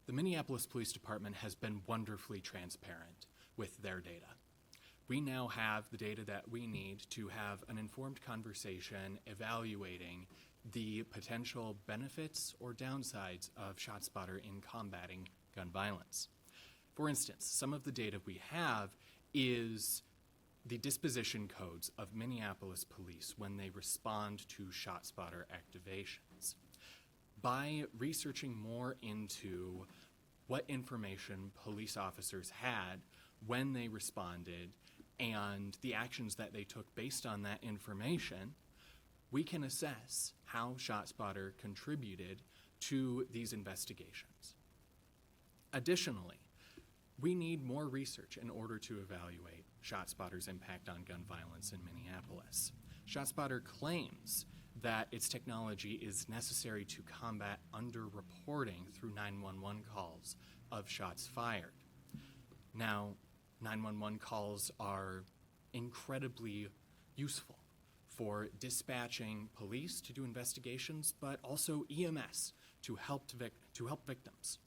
the Minneapolis Police Department has been wonderfully transparent with their data. We now have the data that we need to have an informed conversation evaluating the potential benefits or downsides of ShotSpotter in combating gun violence. For instance, some of the data we have is the disposition codes of Minneapolis police when they respond to ShotSpotter activations. By researching more into what information police officers had when they responded and the actions that they took based on that information, we can assess how ShotSpotter contributed to these investigations. Additionally, We need more research in order to evaluate ShotSpotter's impact on gun violence in Minneapolis. ShotSpotter claims that its technology is necessary to combat underreporting through 911 calls of shots fired. Now, 911 calls are incredibly useful for dispatching police to do investigations, but also EMS to help victims.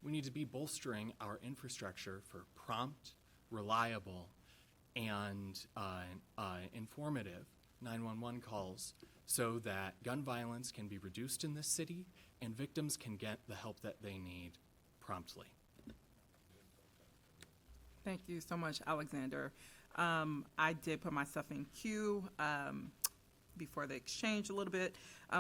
We need to be bolstering our infrastructure for prompt, reliable, and informative 911 calls so that gun violence can be reduced in this city and victims can get the help that they need promptly. Thank you so much, Alexander. I did put myself in queue before the exchange a little bit,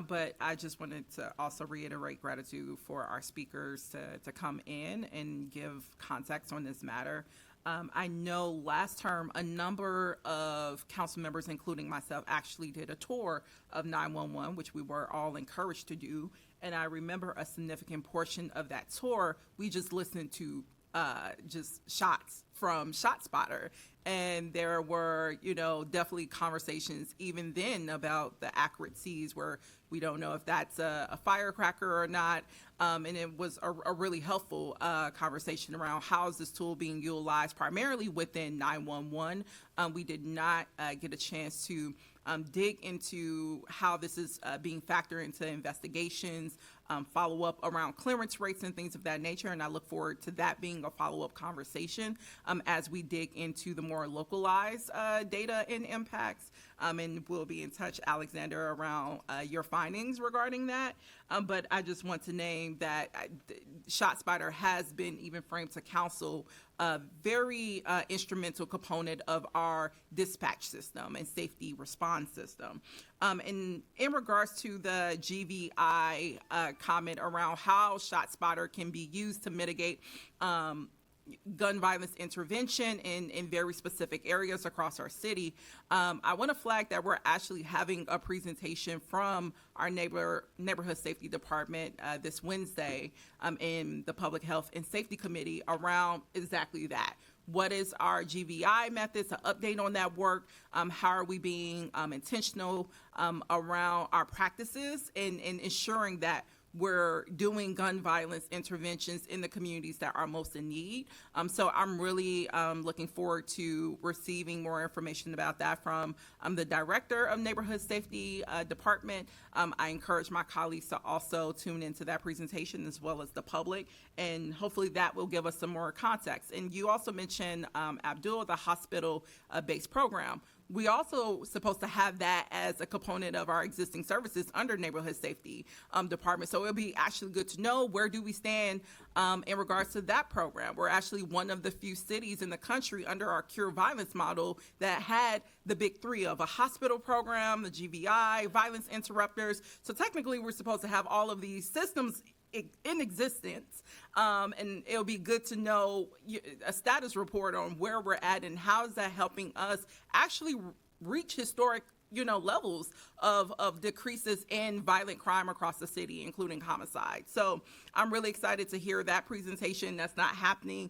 but I just wanted to also reiterate gratitude for our speakers to come in and give context on this matter. I know last term a number of council members, including myself, actually did a tour of 911, which we were all encouraged to do. And I remember a significant portion of that tour, we just listened to just shots from ShotSpotter. And there were, definitely conversations even then about the accuracies where we don't know if that's a firecracker or not. And it was a really helpful conversation around how is this tool being utilized primarily within 911. We did not get a chance to dig into how this is being factored into investigations, follow up around clearance rates and things of that nature. And I look forward to that being a follow-up conversation as we dig into the more localized data and impacts. And we'll be in touch, Alexander, around your findings regarding that. But I just want to name that ShotSpotter has been even framed to council a very instrumental component of our dispatch system and safety response system. And in regards to the GVI comment around how ShotSpotter can be used to mitigate gun violence intervention in very specific areas across our city, I want to flag that we're actually having a presentation from our neighborhood safety department this Wednesday in the Public Health and Safety Committee around exactly that. What is our GVI methods, an update on that work? How are we being intentional around our practices and ensuring that we're doing gun violence interventions in the communities that are most in need. So I'm really looking forward to receiving more information about that from the director of Neighborhood Safety Department. I encourage my colleagues to also tune into that presentation as well as the public, and hopefully that will give us some more context. And you also mentioned, Abdul, the hospital-based program. We also supposed to have that as a component of our existing services under Neighborhood Safety Department. So it'll be actually good to know where do we stand in regards to that program. We're actually one of the few cities in the country under our Cure Violence model that had the big three of a hospital program, the GVI, violence interrupters. So technically we're supposed to have all of these systems in existence, and it'll be good to know a status report on where we're at and how is that helping us actually reach historic levels of decreases in violent crime across the city, including homicide. So I'm really excited to hear that presentation. That's not happening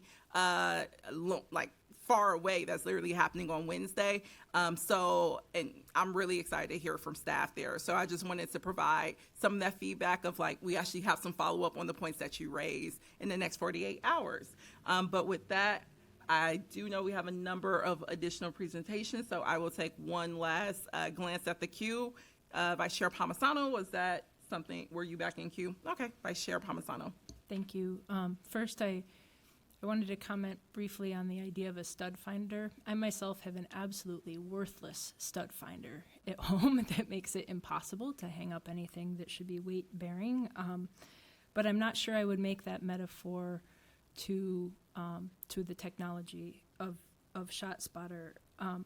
far away. That's literally happening on Wednesday. And I'm really excited to hear from staff there. So I just wanted to provide some of that feedback of we actually have some follow up on the points that you raised in the next 48 hours. But with that, I do know we have a number of additional presentations, so I will take one last glance at the queue. Vice Chair Palmisano, was that something, were you back in queue? Okay, Vice Chair Palmisano. Thank you. First, I wanted to comment briefly on the idea of a stud finder. I myself have an absolutely worthless stud finder at home that makes it impossible to hang up anything that should be weight bearing. But I'm not sure I would make that metaphor to the technology of ShotSpotter. I'm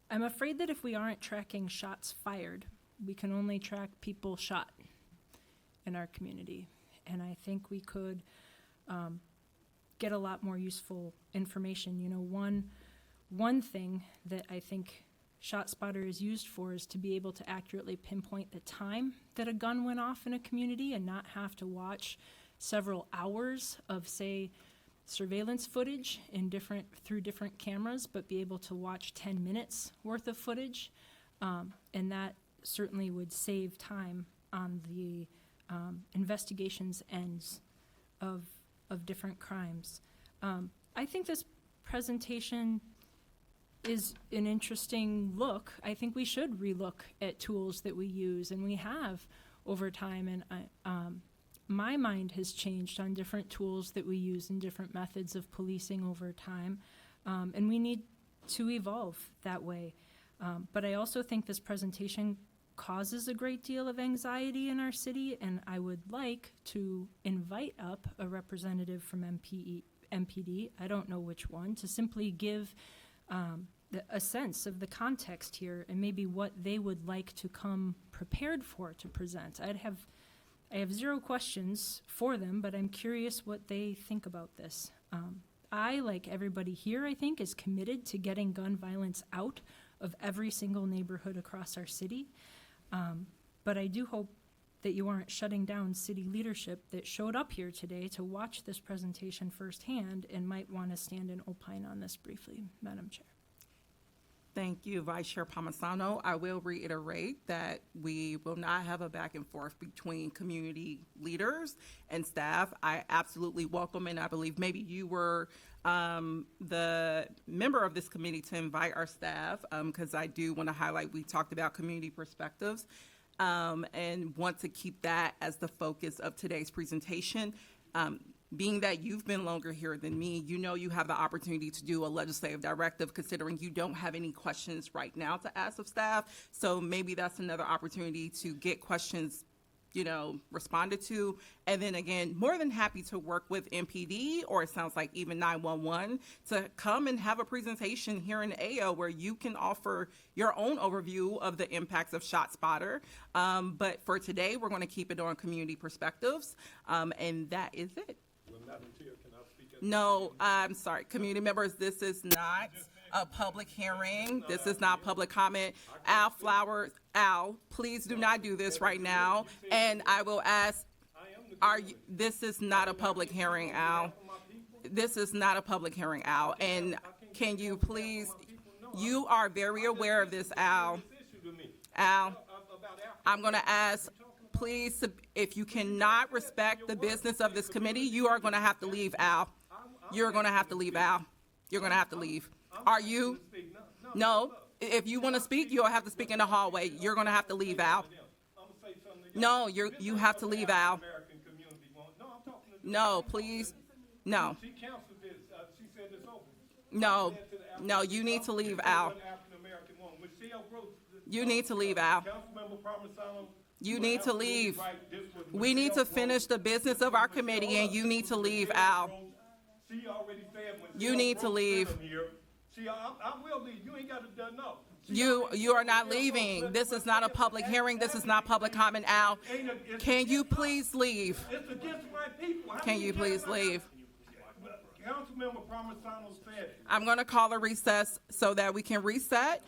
afraid that if we aren't tracking shots fired, we can only track people shot in our community. And I think we could get a lot more useful information. One thing that I think ShotSpotter is used for is to be able to accurately pinpoint the time that a gun went off in a community and not have to watch several hours of, say, surveillance footage through different cameras, but be able to watch 10 minutes worth of footage. And that certainly would save time on the investigations ends of different crimes. I think this presentation is an interesting look. I think we should relook at tools that we use and we have over time. And my mind has changed on different tools that we use and different methods of policing over time. And we need to evolve that way. But I also think this presentation causes a great deal of anxiety in our city, and I would like to invite up a representative from MPD, I don't know which one, to simply give a sense of the context here and maybe what they would like to come prepared for to present. I have zero questions for them, but I'm curious what they think about this. I, like everybody here, I think, is committed to getting gun violence out of every single neighborhood across our city. But I do hope that you aren't shutting down city leadership that showed up here today to watch this presentation firsthand and might want to stand and opine on this briefly, Madam Chair. Thank you, Vice Chair Palmisano. I will reiterate that we will not have a back and forth between community leaders and staff. I absolutely welcome, and I believe maybe you were the member of this committee to invite our staff, because I do want to highlight, we talked about community perspectives, and want to keep that as the focus of today's presentation. Being that you've been longer here than me, you know you have the opportunity to do a legislative directive, considering you don't have any questions right now to ask of staff. So maybe that's another opportunity to get questions, responded to. And then again, more than happy to work with MPD, or it sounds like even 911, to come and have a presentation here in AO where you can offer your own overview of the impacts of ShotSpotter. But for today, we're going to keep it on community perspectives, and that is it. No, I'm sorry, community members, this is not a public hearing. This is not public comment. Al, please do not do this right now. And I will ask, this is not a public hearing, Al. This is not a public hearing, Al. And can you please, you are very aware of this, Al. Al, I'm going to ask, please, if you cannot respect the business of this committee, you are going to have to leave, Al. You're going to have to leave, Al. You're going to have to leave. Are you? No. If you want to speak, you'll have to speak in the hallway. You're going to have to leave, Al. No, you have to leave, Al. No, please. No. No. No, you need to leave, Al. You need to leave, Al. You need to leave. We need to finish the business of our committee, and you need to leave, Al. You need to leave. See, I will leave. You ain't got to no. You are not leaving. This is not a public hearing. This is not public comment, Al. Can you please leave? It's against my people. Can you please leave? Councilmember Palmisano said. I'm going to call a recess so that we can reset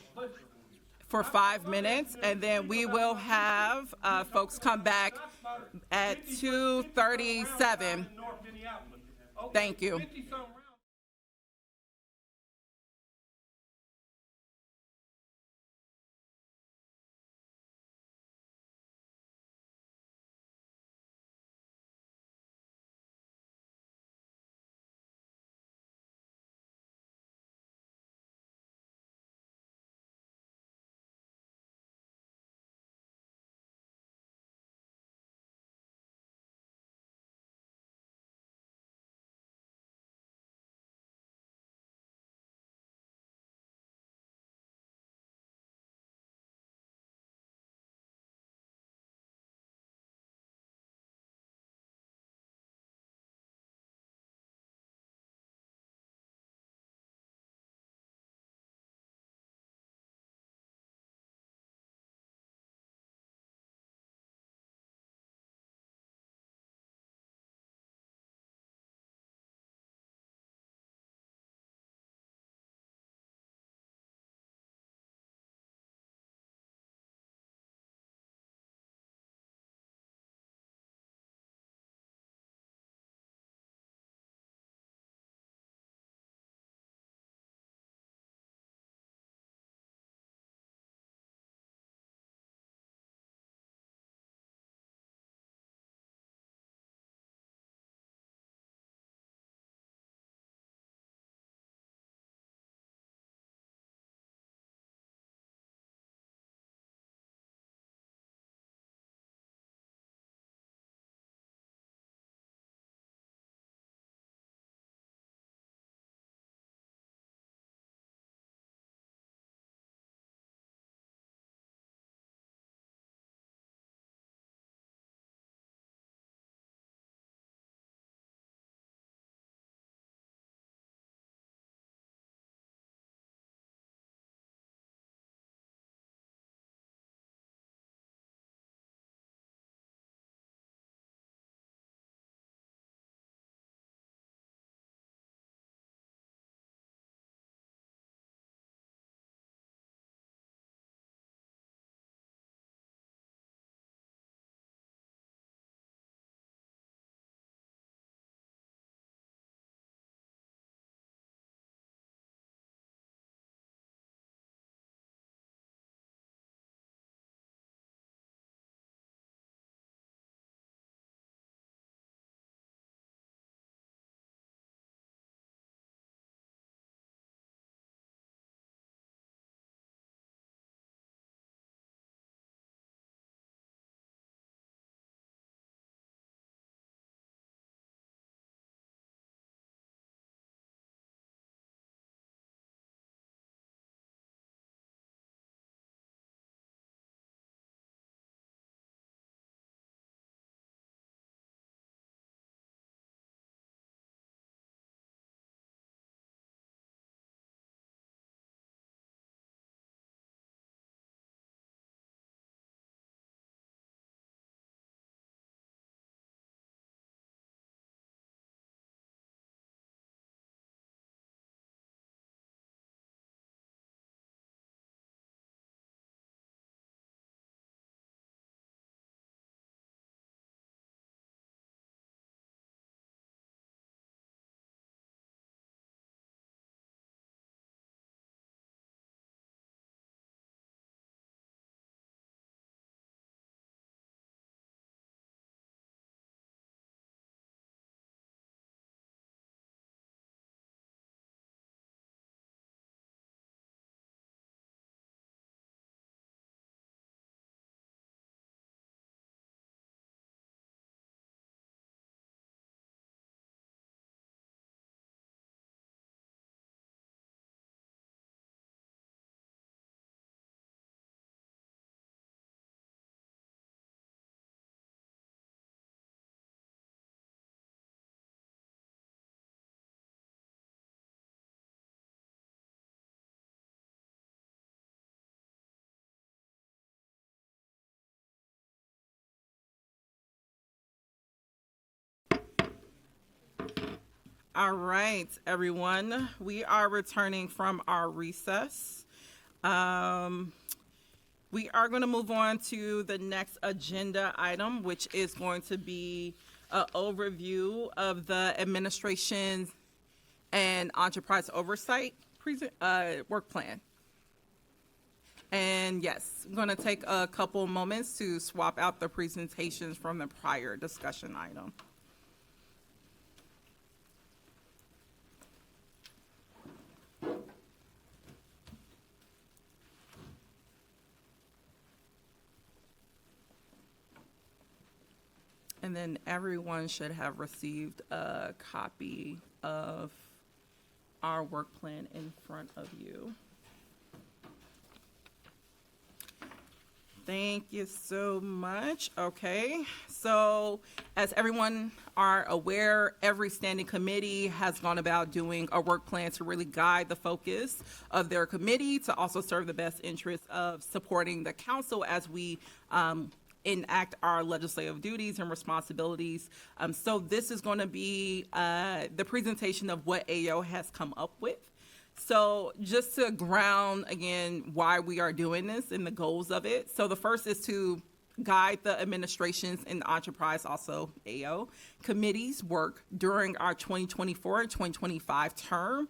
for 5 minutes, and then we will have folks come back at 2:37. Thank you. All right, everyone. We are returning from our recess. We are going to move on to the next agenda item, which is going to be an overview of the administration and enterprise oversight work plan. And yes, I'm going to take a couple moments to swap out the presentations from the prior discussion item. And then everyone should have received a copy of our work plan in front of you. Thank you so much. Okay, so as everyone are aware, every standing committee has gone about doing a work plan to really guide the focus of their committee to also serve the best interest of supporting the council as we enact our legislative duties and responsibilities. So this is going to be the presentation of what AO has come up with. So just to ground, again, why we are doing this and the goals of it. So the first is to guide the administration's and the enterprise, also AO, committees work during our 2024 and 2025 term.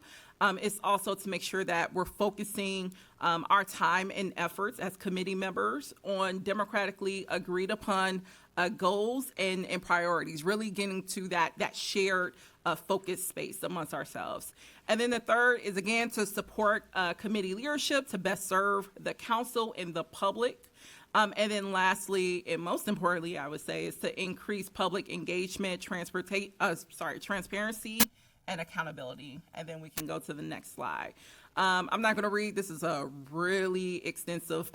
It's also to make sure that we're focusing our time and efforts as committee members on democratically agreed upon goals and priorities, really getting to that shared focus space amongst ourselves. And then the third is, again, to support committee leadership to best serve the council and the public. And then lastly, and most importantly, I would say, is to increase public engagement, transparency, and accountability. And then we can go to the next slide. I'm not going to read. This is a really extensive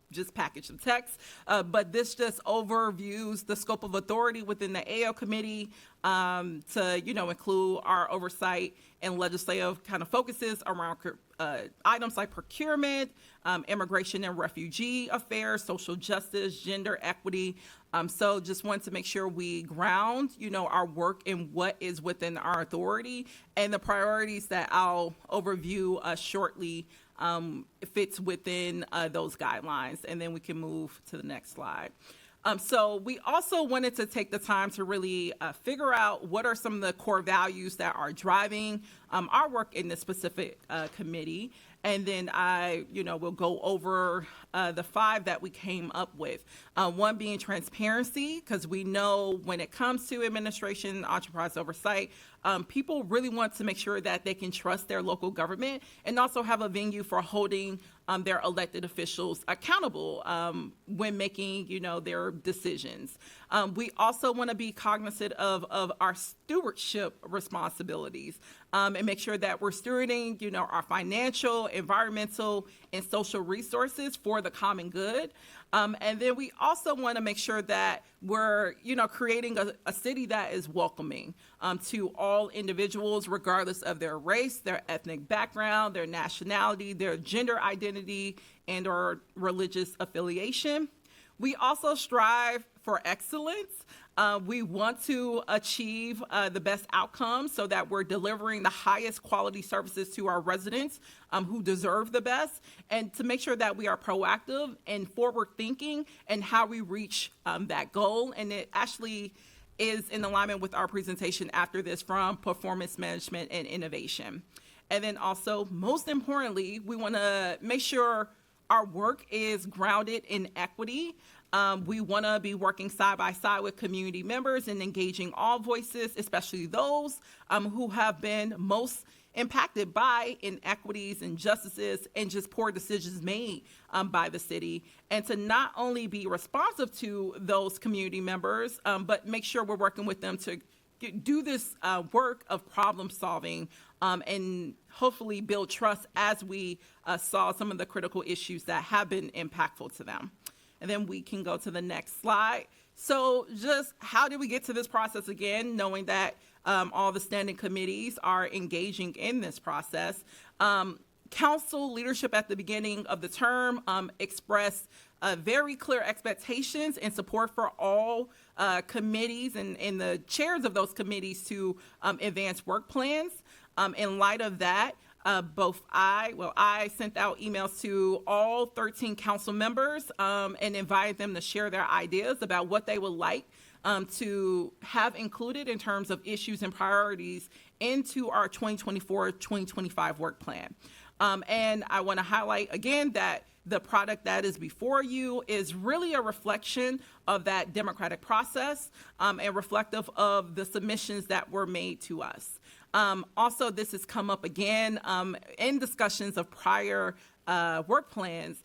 just package of text, but this just overviews the scope of authority within the AO committee to, include our oversight and legislative kind of focuses around items like procurement, immigration and refugee affairs, social justice, gender equity. So just want to make sure we ground, our work in what is within our authority, and the priorities that I'll overview shortly fits within those guidelines. And then we can move to the next slide. So we also wanted to take the time to really figure out what are some of the core values that are driving our work in this specific committee. And then I, will go over the 5 that we came up with. One being transparency, because we know when it comes to administration, enterprise oversight, people really want to make sure that they can trust their local government and also have a venue for holding their elected officials accountable when making, their decisions. We also want to be cognizant of our stewardship responsibilities and make sure that we're stewarding, our financial, environmental, and social resources for the common good. And then we also want to make sure that we're, creating a city that is welcoming to all individuals, regardless of their race, their ethnic background, their nationality, their gender identity, and or religious affiliation. We also strive for excellence. We want to achieve the best outcomes so that we're delivering the highest quality services to our residents who deserve the best, and to make sure that we are proactive and forward thinking in how we reach that goal. And it actually is in alignment with our presentation after this from performance management and innovation. And then also, most importantly, we want to make sure our work is grounded in equity. We want to be working side by side with community members and engaging all voices, especially those who have been most impacted by inequities, injustices, and just poor decisions made by the city. And to not only be responsive to those community members, but make sure we're working with them to do this work of problem solving and hopefully build trust as we solve some of the critical issues that have been impactful to them. And then we can go to the next slide. So just how did we get to this process again, knowing that all the standing committees are engaging in this process? Council leadership at the beginning of the term expressed very clear expectations and support for all committees and the chairs of those committees to advance work plans. In light of that, I sent out emails to all 13 council members and invited them to share their ideas about what they would like to have included in terms of issues and priorities into our 2024-2025 work plan. And I want to highlight again that the product that is before you is really a reflection of that democratic process and reflective of the submissions that were made to us. Also, this has come up again in discussions of prior work plans.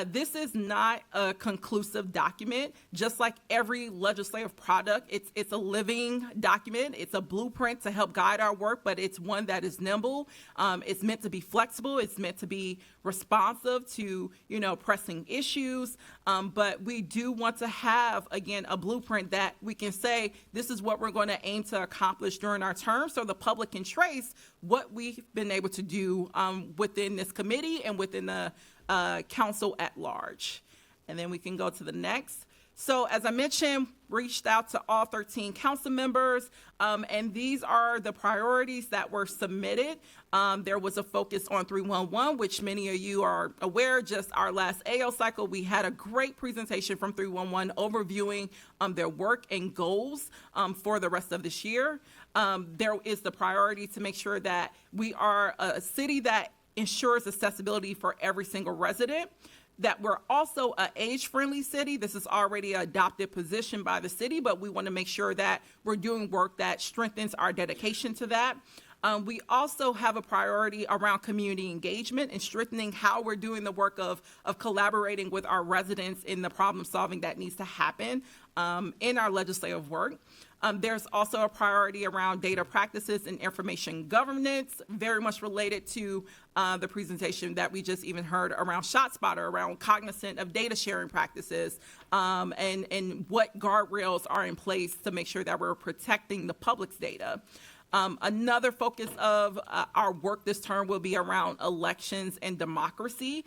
This is not a conclusive document. Just like every legislative product, it's a living document. It's a blueprint to help guide our work, but it's one that is nimble. It's meant to be flexible. It's meant to be responsive to, pressing issues. But we do want to have, again, a blueprint that we can say, this is what we're going to aim to accomplish during our term, so the public can trace what we've been able to do within this committee and within the council at large. And then we can go to the next. So as I mentioned, reached out to all 13 council members, and these are the priorities that were submitted. There was a focus on 311, which many of you are aware. Just our last AO cycle, we had a great presentation from 311 overviewing their work and goals for the rest of this year. There is the priority to make sure that we are a city that ensures accessibility for every single resident, that we're also an age-friendly city. This is already an adopted position by the city, but we want to make sure that we're doing work that strengthens our dedication to that. We also have a priority around community engagement and strengthening how we're doing the work of collaborating with our residents in the problem solving that needs to happen in our legislative work. There's also a priority around data practices and information governance, very much related to the presentation that we just even heard around ShotSpotter, around cognizant of data sharing practices, and what guardrails are in place to make sure that we're protecting the public's data. Another focus of our work this term will be around elections and democracy.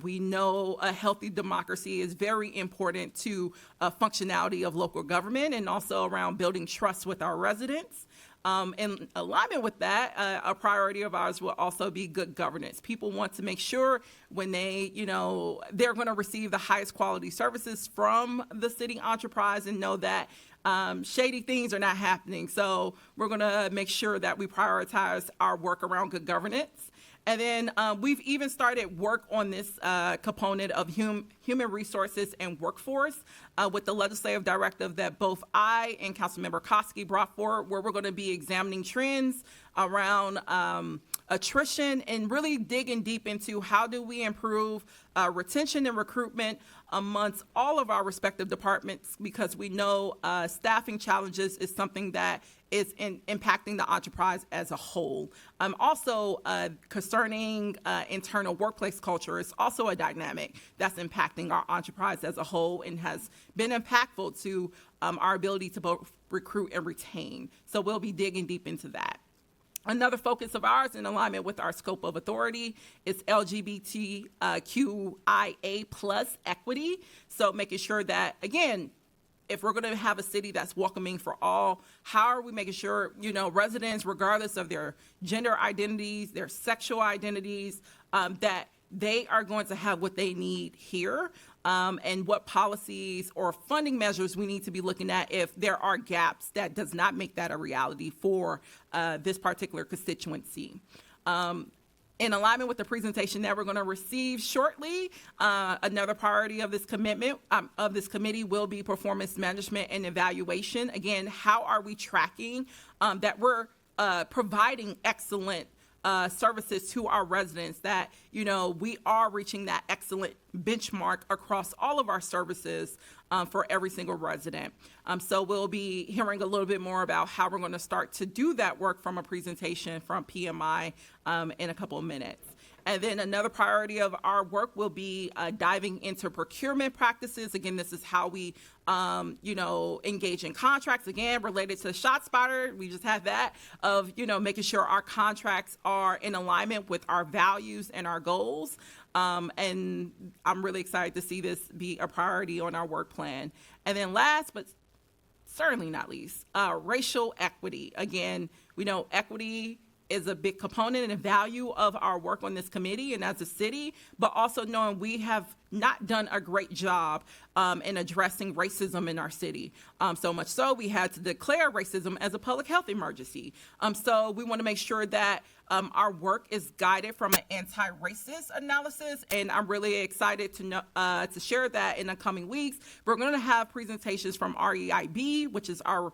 We know a healthy democracy is very important to functionality of local government and also around building trust with our residents. In alignment with that, a priority of ours will also be good governance. People want to make sure when they, they're going to receive the highest quality services from the city enterprise and know that shady things are not happening. So we're going to make sure that we prioritize our work around good governance. And then we've even started work on this component of human resources and workforce with the legislative directive that both I and Councilmember Koski brought forward, where we're going to be examining trends around attrition and really digging deep into how do we improve retention and recruitment amongst all of our respective departments, because we know staffing challenges is something that is impacting the enterprise as a whole. Also, concerning internal workplace culture is also a dynamic that's impacting our enterprise as a whole and has been impactful to our ability to both recruit and retain. So we'll be digging deep into that. Another focus of ours in alignment with our scope of authority is LGBTQIA plus equity. So making sure that, again, if we're going to have a city that's welcoming for all, how are we making sure, residents, regardless of their gender identities, their sexual identities, that they are going to have what they need here, and what policies or funding measures we need to be looking at if there are gaps that does not make that a reality for this particular constituency. In alignment with the presentation that we're going to receive shortly, another priority of this committee will be performance management and evaluation. Again, how are we tracking that we're providing excellent services to our residents, that we are reaching that excellent benchmark across all of our services for every single resident. So we'll be hearing a little bit more about how we're going to start to do that work from a presentation from PMI in a couple of minutes. And then another priority of our work will be diving into procurement practices. Again, this is how we, engage in contracts. Again, related to ShotSpotter, we just have that of, making sure our contracts are in alignment with our values and our goals. And I'm really excited to see this be a priority on our work plan. And then last, but certainly not least, racial equity. Again, we know equity is a big component and value of our work on this committee and as a city, but also knowing we have not done a great job in addressing racism in our city. So much so we had to declare racism as a public health emergency. So we want to make sure that our work is guided from an anti-racist analysis, and I'm really excited to share that in the coming weeks. We're going to have presentations from REIB, which is our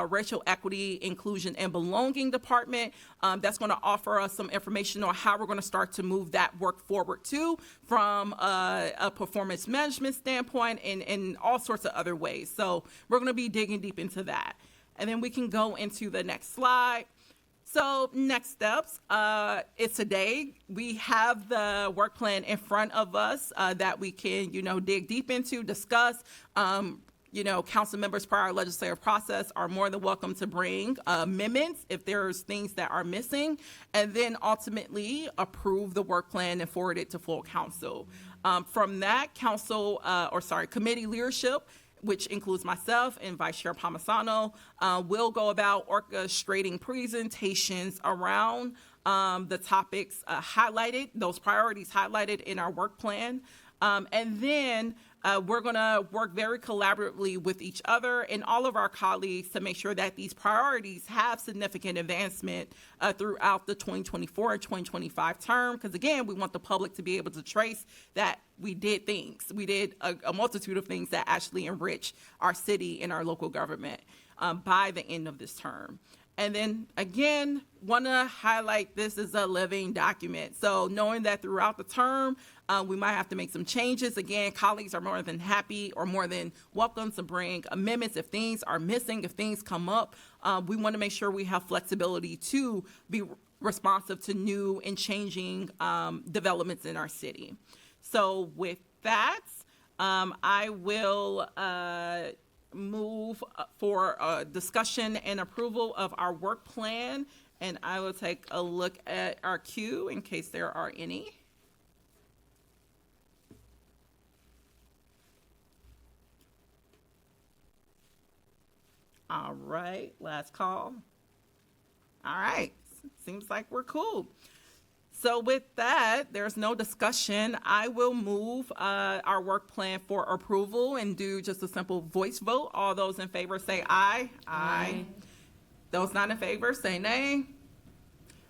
Racial Equity, Inclusion, and Belonging Department. That's going to offer us some information on how we're going to start to move that work forward too, from a performance management standpoint and in all sorts of other ways. So we're going to be digging deep into that. And then we can go into the next slide. So next steps is today. We have the work plan in front of us that we can, dig deep into, discuss. Council members prior to legislative process are more than welcome to bring amendments if there's things that are missing, and then ultimately approve the work plan and forward it to full council. From that, committee leadership, which includes myself and Vice Chair Palmisano, will go about orchestrating presentations around the topics highlighted, those priorities highlighted in our work plan. And then we're going to work very collaboratively with each other and all of our colleagues to make sure that these priorities have significant advancement throughout the 2024 and 2025 term. Because again, we want the public to be able to trace that we did things. We did a multitude of things that actually enrich our city and our local government by the end of this term. And then again, want to highlight this is a living document. So knowing that throughout the term, we might have to make some changes. Again, colleagues are more than happy or more than welcome to bring amendments if things are missing, if things come up. We want to make sure we have flexibility to be responsive to new and changing developments in our city. So with that, I will move for discussion and approval of our work plan, and I will take a look at our queue in case there are any. All right, last call. All right, seems like we're cool. So with that, there's no discussion. I will move our work plan for approval and do just a simple voice vote. All those in favor say aye. Aye. Those not in favor say nay.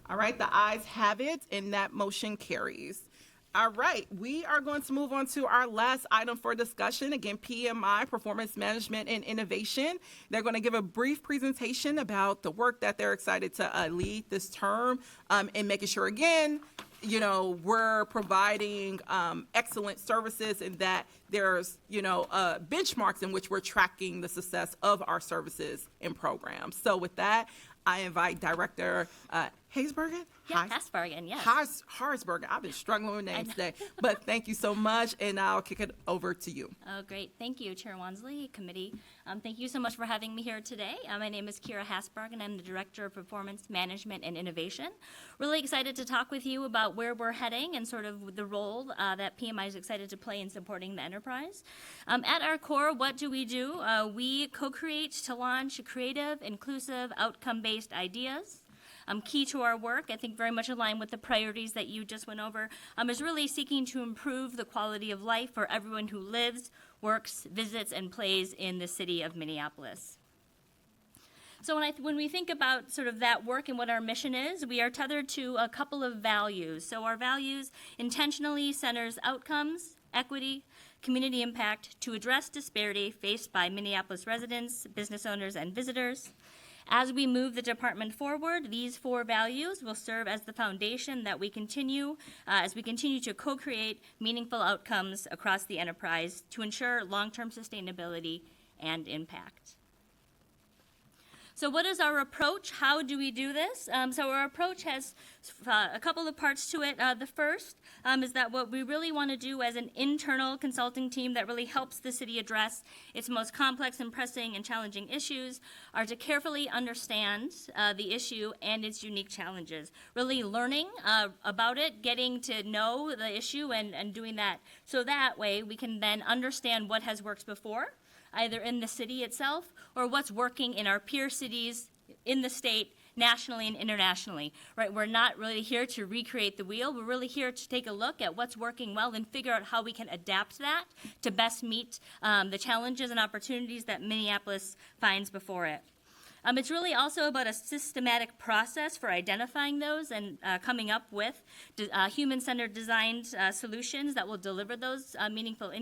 All right, the ayes have it, and that motion carries. All right, we are going to move on to our last item for discussion. Again, PMI, Performance Management and Innovation. They're going to give a brief presentation about the work that they're excited to lead this term and making sure, again, we're providing excellent services and that there's, benchmarks in which we're tracking the success of our services and programs. So with that, I invite Director Harsbergen? Yeah, Harsbergen, yes. Harsbergen. I've been struggling with names today. But thank you so much, and I'll kick it over to you. Oh, great. Thank you, Chair Wansley, Committee. Thank you so much for having me here today. My name is Kira Harsbergen. I'm the Director of Performance Management and Innovation. Really excited to talk with you about where we're heading and sort of the role that PMI is excited to play in supporting the enterprise. At our core, what do? We co-create to launch creative, inclusive, outcome-based ideas. Key to our work, I think very much aligned with the priorities that you just went over, is really seeking to improve the quality of life for everyone who lives, works, visits, and plays in the city of Minneapolis. So when we think about sort of that work and what our mission is, we are tethered to a couple of values. So our values intentionally centers outcomes, equity, community impact to address disparity faced by Minneapolis residents, business owners, and visitors. As we move the department forward, these four values will serve as the foundation that we continue to co-create meaningful outcomes across the enterprise to ensure long-term sustainability and impact. So what is our approach? How do we do this? So our approach has a couple of parts to it. The first is that what we really want to do as an internal consulting team that really helps the city address its most complex and pressing and challenging issues are to carefully understand the issue and its unique challenges. Really learning about it, getting to know the issue and doing that. So that way we can then understand what has worked before, either in the city itself or what's working in our peer cities in the state, nationally and internationally, right? We're not really here to recreate the wheel. We're really here to take a look at what's working well and figure out how we can adapt that to best meet the challenges and opportunities that Minneapolis finds before it. It's really also about a systematic process for identifying those and coming up with human-centered designed solutions that will deliver those meaningful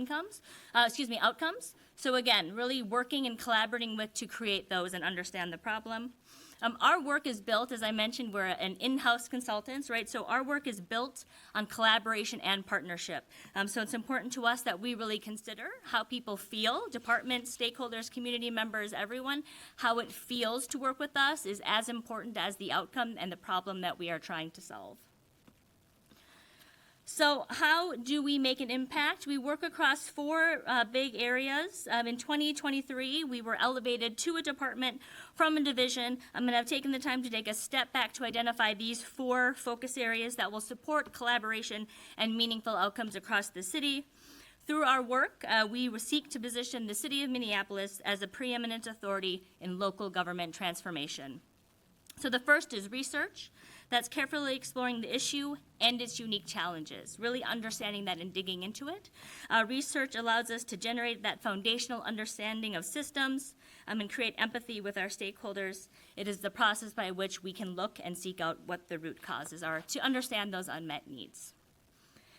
outcomes. So again, really working and collaborating with to create those and understand the problem. Our work is built, as I mentioned, we're an in-house consultants, right? So our work is built on collaboration and partnership. So it's important to us that we really consider how people feel, departments, stakeholders, community members, everyone, how it feels to work with us is as important as the outcome and the problem that we are trying to solve. So how do we make an impact? We work across four big areas. In 2023, we were elevated to a department from a division. I've taken the time to take a step back to identify these four focus areas that will support collaboration and meaningful outcomes across the city. Through our work, we seek to position the city of Minneapolis as a preeminent authority in local government transformation. So the first is research. That's carefully exploring the issue and its unique challenges, really understanding that and digging into it. Research allows us to generate that foundational understanding of systems and create empathy with our stakeholders. It is the process by which we can look and seek out what the root causes are to understand those unmet needs.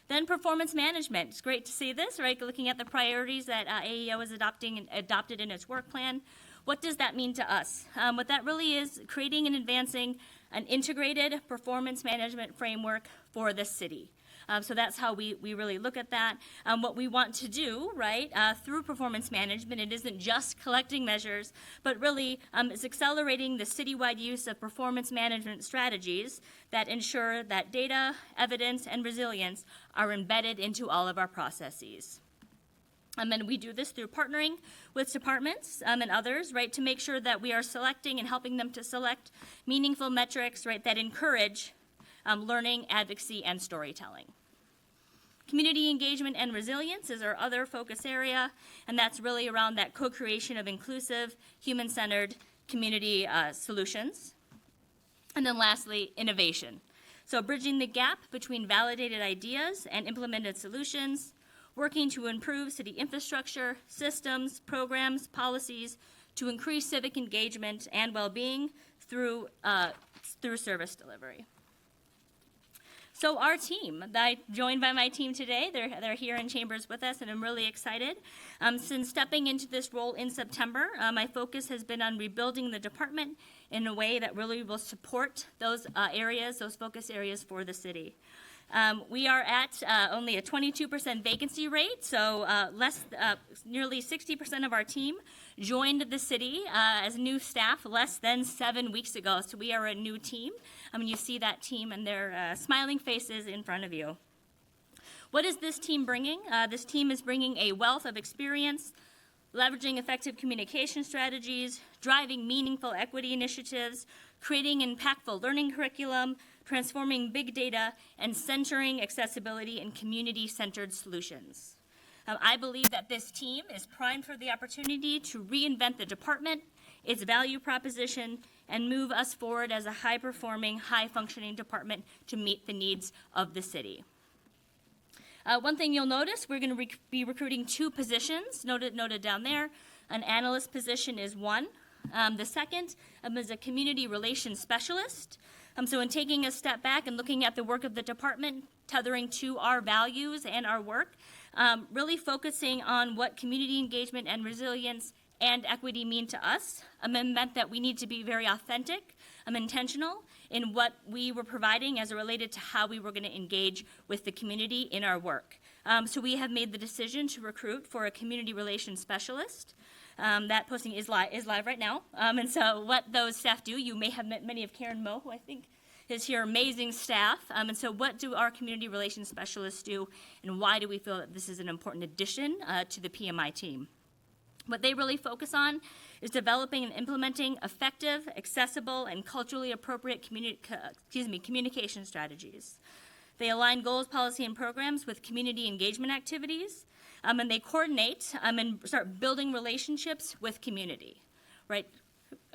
Then performance management. It's great to see this, right? Looking at the priorities that AEO is adopted in its work plan. What does that mean to us? What that really is creating and advancing an integrated performance management framework for the city. So that's how we really look at that. What we want to do, right, through performance management, it isn't just collecting measures, but really it's accelerating the citywide use of performance management strategies that ensure that data, evidence, and resilience are embedded into all of our processes. And we do this through partnering with departments and others, right, to make sure that we are selecting and helping them to select meaningful metrics, right, that encourage learning, advocacy, and storytelling. Community engagement and resilience is our other focus area, and that's really around that co-creation of inclusive, human-centered community solutions. And then lastly, innovation. So bridging the gap between validated ideas and implemented solutions, working to improve city infrastructure, systems, programs, policies to increase civic engagement and well-being through service delivery. So our team, joined by my team today, they're here in chambers with us, and I'm really excited. Since stepping into this role in September, my focus has been on rebuilding the department in a way that really will support those those focus areas for the city. We are at only a 22% vacancy rate, so nearly 60% of our team joined the city as new staff less than 7 weeks ago. So we are a new team. You see that team and their smiling faces in front of you. What is this team bringing? This team is bringing a wealth of experience, leveraging effective communication strategies, driving meaningful equity initiatives, creating impactful learning curriculum, transforming big data, and centering accessibility and community-centered solutions. I believe that this team is primed for the opportunity to reinvent the department, its value proposition, and move us forward as a high-performing, high-functioning department to meet the needs of the city. One thing you'll notice, we're going to be recruiting 2 positions, noted down there. An analyst position is one. The second is a community relations specialist. So in taking a step back and looking at the work of the department, tethering to our values and our work, really focusing on what community engagement and resilience and equity mean to us, meant that we need to be very authentic, intentional in what we were providing as it related to how we were going to engage with the community in our work. So we have made the decision to recruit for a community relations specialist. That posting is live right now. And so what those staff do, you may have met many of Karen Moe, who I think is here, amazing staff. And so what do our community relations specialists do, and why do we feel that this is an important addition to the PMI team? What they really focus on is developing and implementing effective, accessible, and culturally appropriate communication strategies. They align goals, policy, and programs with community engagement activities, and they coordinate and start building relationships with community, right?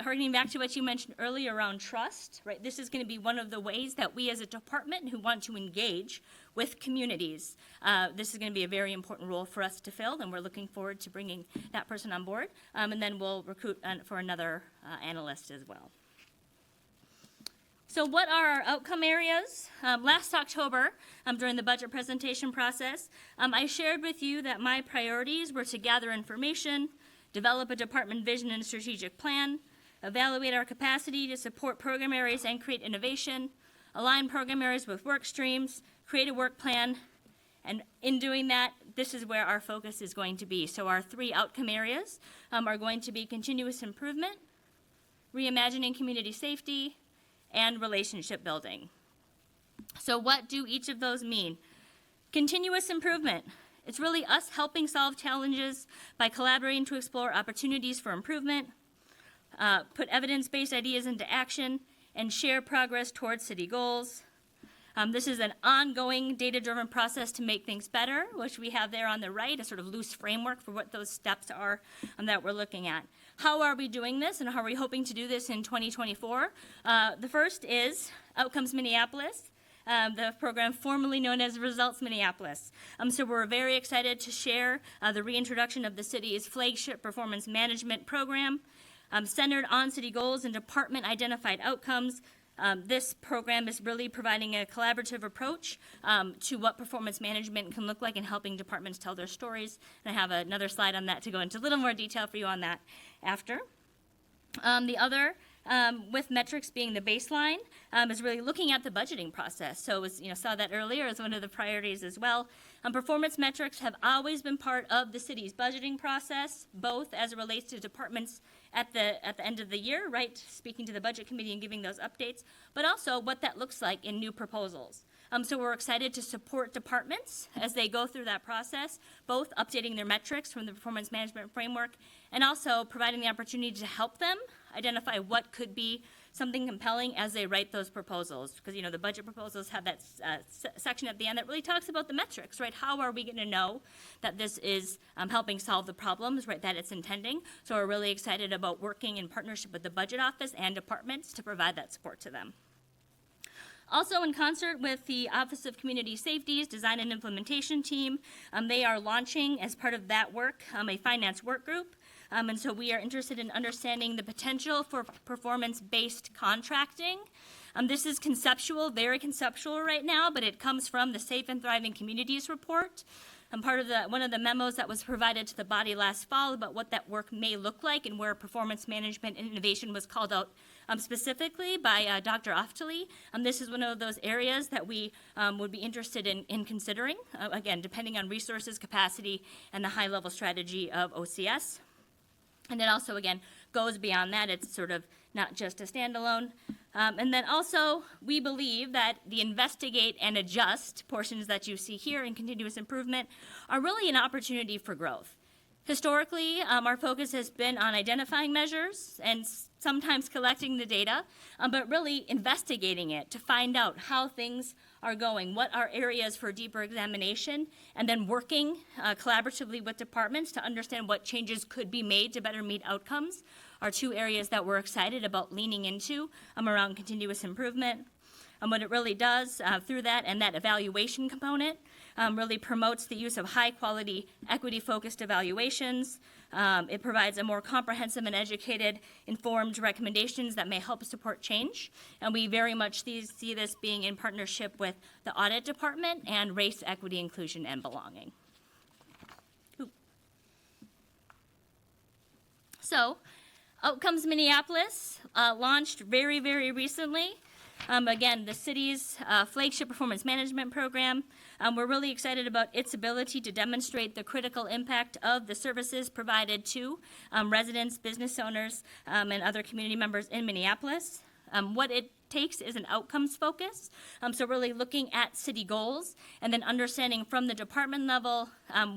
Harkening back to what you mentioned earlier around trust, right? This is going to be one of the ways that we as a department who want to engage with communities, this is going to be a very important role for us to fill, and we're looking forward to bringing that person on board, and then we'll recruit for another analyst as well. So what are our outcome areas? Last October, during the budget presentation process, I shared with you that my priorities were to gather information, develop a department vision and strategic plan, evaluate our capacity to support program areas and create innovation, align program areas with work streams, create a work plan, and in doing that, this is where our focus is going to be. So our 3 outcome areas are going to be continuous improvement, reimagining community safety, and relationship building. So what do each of those mean? Continuous improvement. It's really us helping solve challenges by collaborating to explore opportunities for improvement, put evidence-based ideas into action, and share progress towards city goals. This is an ongoing data-driven process to make things better, which we have there on the right, a sort of loose framework for what those steps are that we're looking at. How are we doing this, and how are we hoping to do this in 2024? The first is Outcomes Minneapolis, the program formerly known as Results Minneapolis. So we're very excited to share the reintroduction of the city's flagship performance management program, centered on city goals and department-identified outcomes. This program is really providing a collaborative approach to what performance management can look like in helping departments tell their stories. And I have another slide on that to go into a little more detail for you on that after. The other, with metrics being the baseline, is really looking at the budgeting process. So as saw that earlier as one of the priorities as well. Performance metrics have always been part of the city's budgeting process, both as it relates to departments at the end of the year, right, speaking to the budget committee and giving those updates, but also what that looks like in new proposals. So we're excited to support departments as they go through that process, both updating their metrics from the performance management framework and also providing the opportunity to help them identify what could be something compelling as they write those proposals. Because, the budget proposals have that section at the end that really talks about the metrics, right? How are we going to know that this is helping solve the problems, right, that it's intending? So we're really excited about working in partnership with the budget office and departments to provide that support to them. Also, in concert with the Office of Community Safety's Design and Implementation team, they are launching, as part of that work, a finance work group. And so we are interested in understanding the potential for performance-based contracting. This is conceptual, very conceptual right now, but it comes from the Safe and Thriving Communities report. Part of one of the memos that was provided to the body last fall about what that work may look like and where performance management and innovation was called out specifically by Dr. Oftali. This is one of those areas that we would be interested in considering, again, depending on resources, capacity, and the high-level strategy of OCS. And it also, again, goes beyond that. It's sort of not just a standalone. And then also, we believe that the investigate and adjust portions that you see here in continuous improvement are really an opportunity for growth. Historically, our focus has been on identifying measures and sometimes collecting the data, but really investigating it to find out how things are going, what are areas for deeper examination, and then working collaboratively with departments to understand what changes could be made to better meet outcomes are 2 areas that we're excited about leaning into around continuous improvement. And what it really does through that and that evaluation component really promotes the use of high-quality, equity-focused evaluations. It provides a more comprehensive and educated, informed recommendations that may help support change. And we very much see this being in partnership with the Audit Department and Race, Equity, Inclusion, and Belonging. So, Outcomes Minneapolis launched very, very recently. Again, the city's flagship performance management program. We're really excited about its ability to demonstrate the critical impact of the services provided to residents, business owners, and other community members in Minneapolis. What it takes is an outcomes focus. So really looking at city goals and then understanding from the department level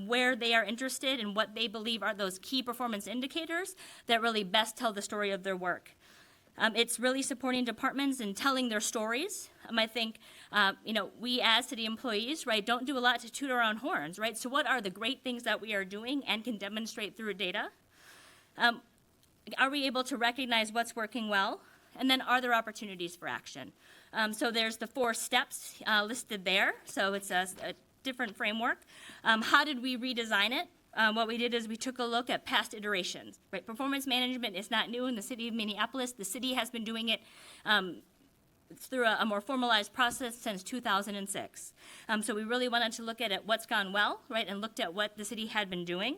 where they are interested and what they believe are those key performance indicators that really best tell the story of their work. It's really supporting departments and telling their stories. I think, we as city employees, right, don't do a lot to toot our own horns, right? So what are the great things that we are doing and can demonstrate through data? Are we able to recognize what's working well? And then are there opportunities for action? So there's the 4 steps listed there. So it's a different framework. How did we redesign it? What we did is we took a look at past iterations, right? Performance management is not new in the city of Minneapolis. The city has been doing it through a more formalized process since 2006. So we really wanted to look at what's gone well, right? And looked at what the city had been doing.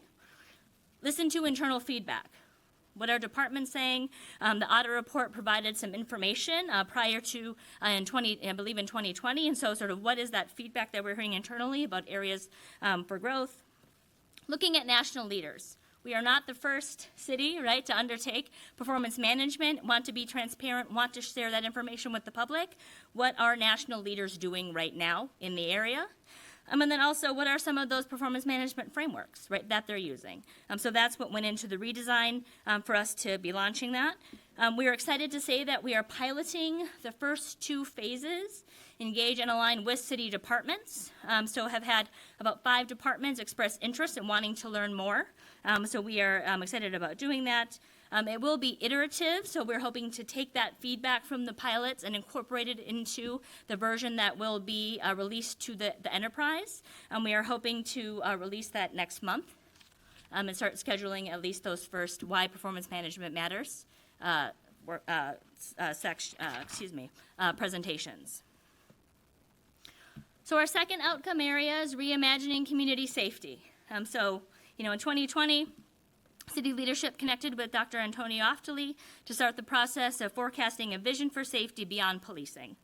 Listen to internal feedback. What are departments saying? The audit report provided some information prior to, I believe in 2020, and so sort of what is that feedback that we're hearing internally about areas for growth? Looking at national leaders. We are not the first city, right, to undertake performance management, want to be transparent, want to share that information with the public. What are national leaders doing right now in the area? And then also, what are some of those performance management frameworks, right, that they're using? So that's what went into the redesign for us to be launching that. We are excited to say that we are piloting the first 2 phases, engage and align with city departments. So have had about 5 departments express interest in wanting to learn more. So we are excited about doing that. It will be iterative, so we're hoping to take that feedback from the pilots and incorporate it into the version that will be released to the enterprise. We are hoping to release that next month and start scheduling at least those first Why Performance Management Matters presentations. So our second outcome area is reimagining community safety. In 2020, city leadership connected with Dr. Antonio Oftali to start the process of forecasting a vision for safety beyond policing.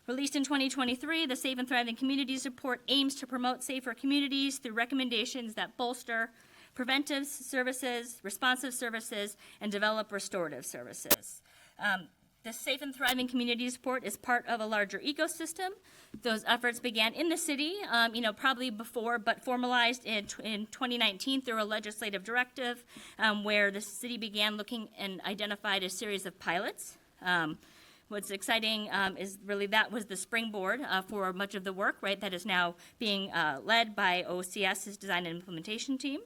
Released in 2023, the Safe and Thriving Communities Report aims to promote safer communities through recommendations that bolster preventive services, responsive services, and develop restorative services. The Safe and Thriving Communities Report is part of a larger ecosystem. Those efforts began in the city, probably before, but formalized in 2019 through a legislative directive where the city began looking and identified a series of pilots. What's exciting is really that was the springboard for much of the work, right, that is now being led by OCS's design and implementation team.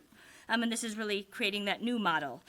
And this is really creating that new model.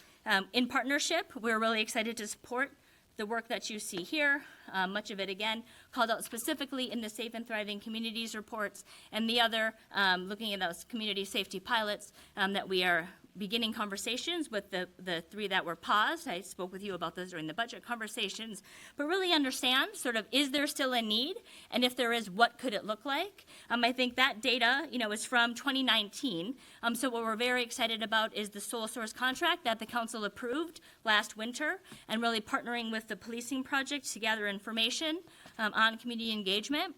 In partnership, we're really excited to support the work that you see here, much of it, again, called out specifically in the Safe and Thriving Communities reports, and the other, looking at those community safety pilots that we are beginning conversations with the 3 that were paused. I spoke with you about those during the budget conversations, but really understand sort of, is there still a need? And if there is, what could it look like? I think that data, is from 2019. So what we're very excited about is the sole source contract that the council approved last winter, and really partnering with the policing project to gather information on community engagement.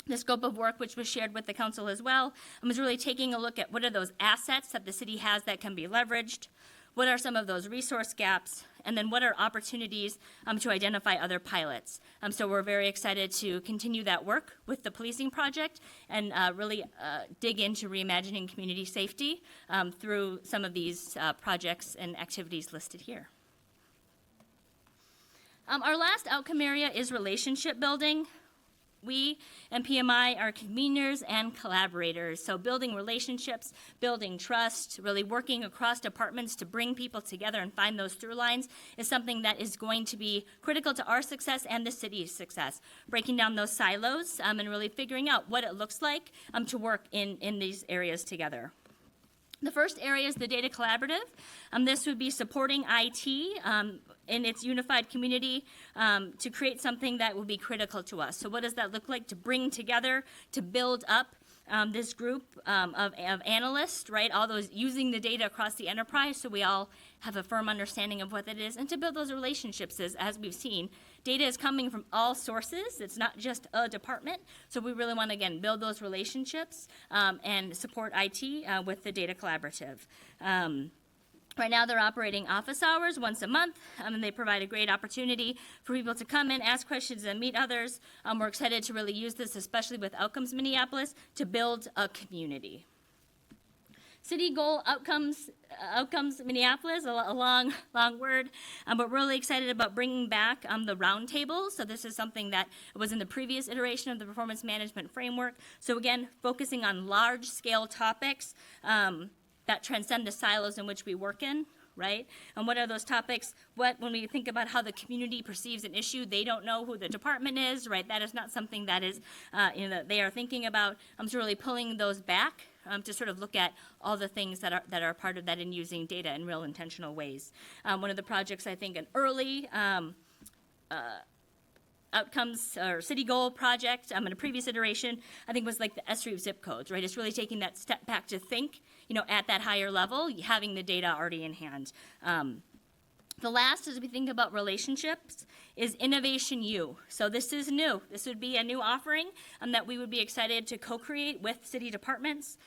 The scope of work, which was shared with the council as well, was really taking a look at what are those assets that the city has that can be leveraged, what are some of those resource gaps, and then what are opportunities to identify other pilots. So we're very excited to continue that work with the policing project and really dig into reimagining community safety through some of these projects and activities listed here. Our last outcome area is relationship building. We and PMI are conveners and collaborators, so building relationships, building trust, really working across departments to bring people together and find those through lines is something that is going to be critical to our success and the city's success. Breaking down those silos and really figuring out what it looks like to work in these areas together. The first area is the data collaborative. This would be supporting IT in its unified community to create something that will be critical to us. So what does that look like? To bring together, to build up this group of analysts, right, all those using the data across the enterprise so we all have a firm understanding of what that is, and to build those relationships as we've seen. Data is coming from all sources. It's not just a department. So we really want to, again, build those relationships and support IT with the data collaborative. Right now, they're operating office hours once a month, and they provide a great opportunity for people to come in, ask questions, and meet others. We're excited to really use this, especially with Outcomes Minneapolis, to build a community. City goal outcomes Minneapolis, a long word, but we're really excited about bringing back the roundtable. So this is something that was in the previous iteration of the performance management framework. So again, focusing on large scale topics that transcend the silos in which we work in, right? And what are those topics? When we think about how the community perceives an issue, they don't know who the department is, right? That is not something that is, that they are thinking about. So really pulling those back to sort of look at all the things that are part of that and using data in real intentional ways. One of the projects, I think, an early outcomes or city goal project in a previous iteration, I think was like the SREEF zip codes, right? It's really taking that step back to think, at that higher level, having the data already in hand. The last, as we think about relationships, is Innovation U. So this is new. This would be a new offering that we would be excited to co-create with city departments.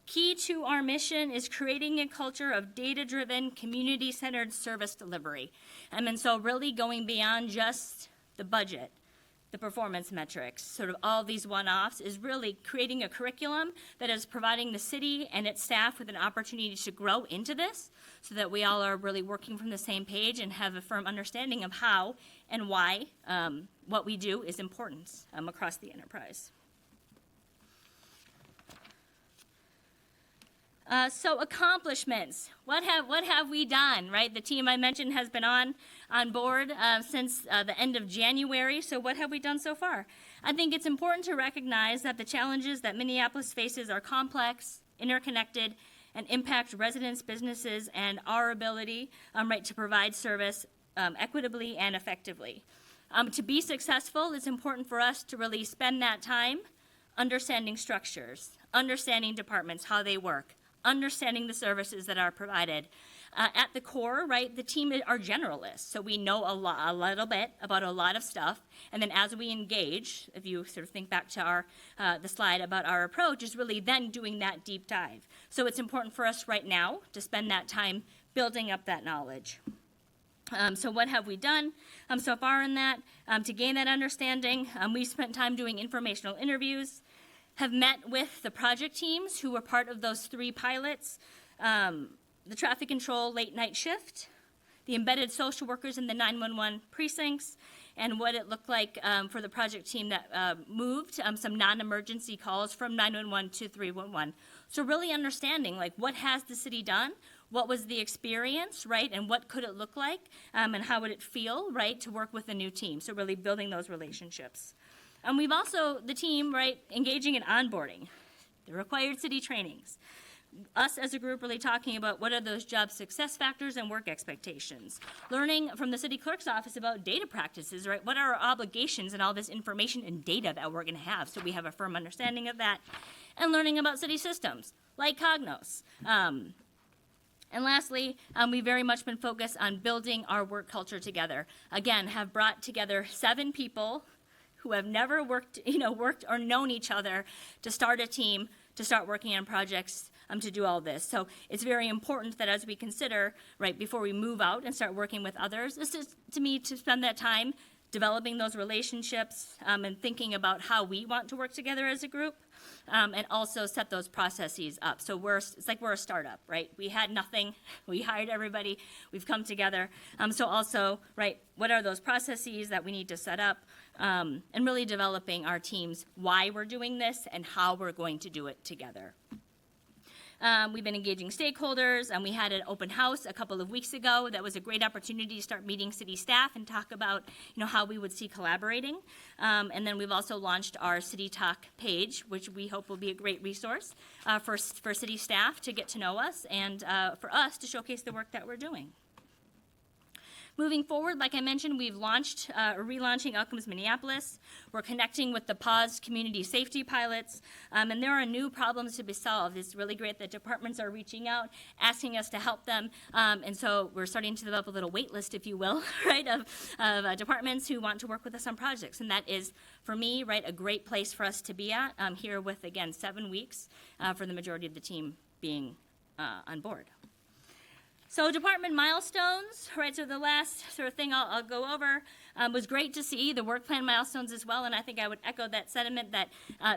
Key to our mission is creating a culture of data-driven, community-centered service delivery. And so really going beyond just the budget, the performance metrics, sort of all these one-offs, is really creating a curriculum that is providing the city and its staff with an opportunity to grow into this so that we all are really working from the same page and have a firm understanding of how and why what we do is important across the enterprise. So accomplishments, what have we done, right? The team I mentioned has been on board since the end of January, so what have we done so far? I think it's important to recognize that the challenges that Minneapolis faces are complex, interconnected, and impact residents, businesses, and our ability, to provide service equitably and effectively. To be successful, it's important for us to really spend that time understanding structures, understanding departments, how they work, understanding the services that are provided. At the core, right, the team are generalists, so we know a little bit about a lot of stuff, and then as we engage, if you sort of think back to our the slide about our approach, is really then doing that deep dive. So it's important for us right now to spend that time building up that knowledge. So what have we done so far in that? To gain that understanding, we've spent time doing informational interviews, have met with the project teams who were part of those 3 pilots, the traffic control late night shift, the embedded social workers in the 911 precincts, and what it looked like for the project team that moved some non-emergency calls from 911 to 311. So really understanding, like, what has the city done? What was the experience, right? And what could it look like? And how would it feel, right, to work with a new team? So really building those relationships. And we've also, the team, right, engaging in onboarding, the required city trainings. Us as a group really talking about what are those job success factors and work expectations. Learning from the city clerk's office about data practices, right? What are our obligations and all this information and data that we're gonna have so we have a firm understanding of that. And learning about city systems, like Cognos. And lastly, we've very much been focused on building our work culture together. Again, have brought together 7 people who have never worked or known each other to start a team, to start working on projects, to do all this. So it's very important that as we consider, right, before we move out and start working with others, this is, to me, to spend that time developing those relationships and thinking about how we want to work together as a group, and also set those processes up. So it's like we're a startup, right? We had nothing, we hired everybody, we've come together. So also, right, what are those processes that we need to set up, and really developing our teams, why we're doing this and how we're going to do it together. We've been engaging stakeholders, and we had an open house a couple of weeks ago. That was a great opportunity to start meeting city staff and talk about, how we would see collaborating. And then we've also launched our City Talk page, which we hope will be a great resource for city staff to get to know us and for us to showcase the work that we're doing. Moving forward, like I mentioned, we've launched relaunching Outcomes Minneapolis. We're connecting with the paused community safety pilots, and there are new problems to be solved. It's really great that departments are reaching out, asking us to help them, and so we're starting to develop a little wait list, if you will, right, of departments who want to work with us on projects, and that is, for me, right, a great place for us to be at here with, again, 7 weeks for the majority of the team being on board. So department milestones, right, so the last sort of thing I'll go over was great to see the work plan milestones as well, and I think I would echo that sentiment that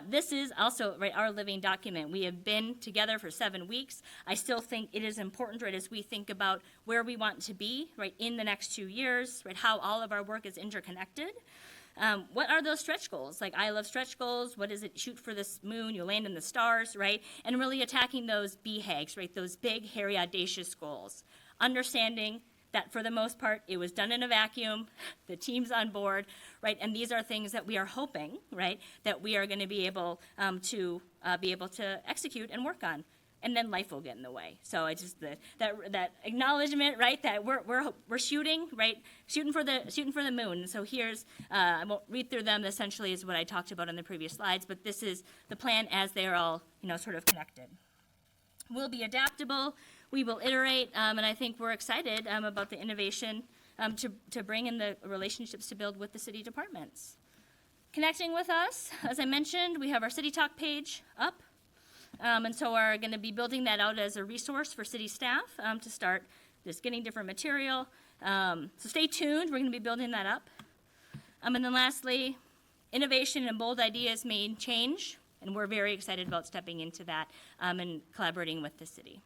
this is also, right, our living document. We have been together for 7 weeks. I still think it is important, right, as we think about where we want to be, right, in the next 2 years, right, how all of our work is interconnected. What are those stretch goals? Like, I love stretch goals. What is it? Shoot for this moon, you'll land in the stars, right? And really attacking those BHAGs, right? Those big, hairy, audacious goals. Understanding that for the most part, it was done in a vacuum, the team's on board, right? And these are things that we are hoping, right, that we are going to be able to execute and work on. And then life will get in the way. So it's just that acknowledgement, right? That we're shooting, right? Shooting for the moon. So here's I won't read through them. Essentially, is what I talked about on the previous slides. But this is the plan as they are all, sort of connected. We'll be adaptable. We will iterate, and I think we're excited about the innovation to bring in the relationships to build with the city departments. Connecting with us, as I mentioned, we have our City Talk page up. And so we're going to be building that out as a resource for city staff to start just getting different material. So stay tuned. We're going to be building that up. And then lastly, innovation and bold ideas may change, and we're very excited about stepping into that and collaborating with the city.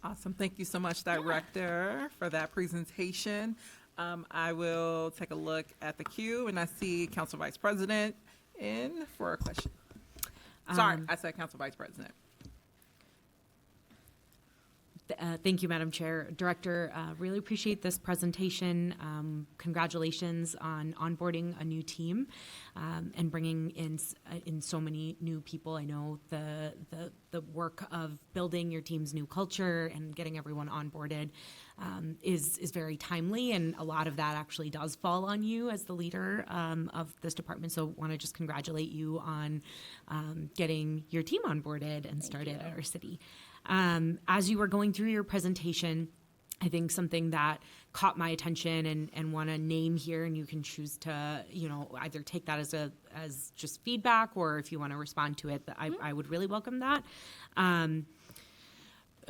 Awesome. Thank you so much, Director, for that presentation. I will take a look at the queue, and I see Council Vice President in for a question. Sorry, I said Council Vice President. Thank you, Madam Chair. Director, really appreciate this presentation. Congratulations on onboarding a new team and bringing in so many new people. I know the work of building your team's new culture and getting everyone onboarded is very timely, and a lot of that actually does fall on you as the leader of this department. So want to just congratulate you on getting your team onboarded and started at our city. As you were going through your presentation, I think something that caught my attention and want to name here, and you can choose to, either take that as just feedback, or if you want to respond to it, I would really welcome that.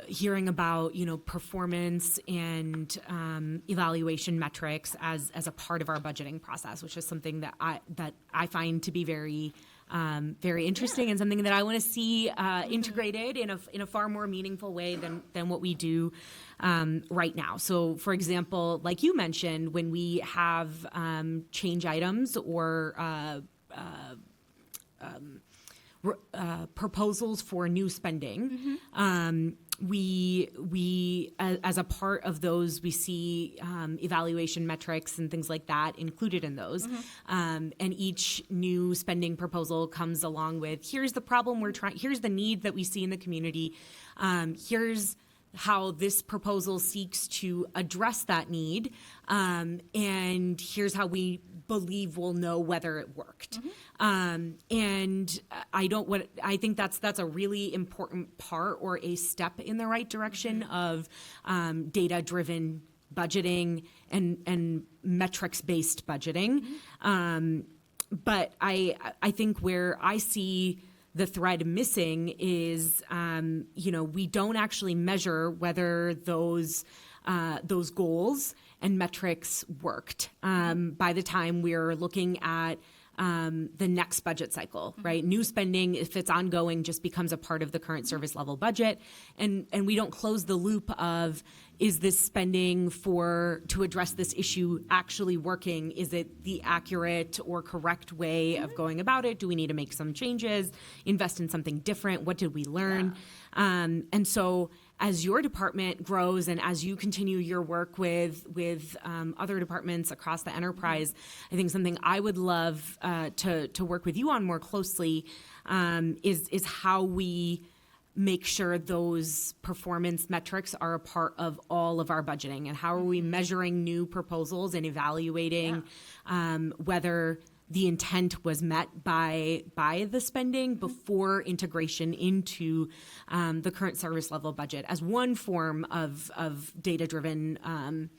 Hearing about, performance and evaluation metrics as a part of our budgeting process, which is something that I find to be very interesting, and something that I want to see integrated in a far more meaningful way than what we do right now. So, for example, like you mentioned, when we have change items or proposals for new spending, we as a part of those, we see evaluation metrics and things like that included in those. And each new spending proposal comes along with, here's the problem here's the need that we see in the community. Here's how this proposal seeks to address that need, and here's how we believe we'll know whether it worked. And I think that's a really important part, or a step in the right direction of data-driven budgeting and metrics-based budgeting. But I think where I see the thread missing is, we don't actually measure whether those goals and metrics worked by the time we're looking at the next budget cycle, right? New spending, if it's ongoing, just becomes a part of the current service level budget, and we don't close the loop of, is this spending to address this issue actually working? Is it the accurate or correct way of going about it? Do we need to make some changes, invest in something different? What did we learn? And so as your department grows and as you continue your work with other departments across the enterprise, I think something I would love to work with you on more closely is how we make sure those performance metrics are a part of all of our budgeting, and how are we measuring new proposals and evaluating whether the intent was met by the spending before integration into the current service level budget as one form of data-driven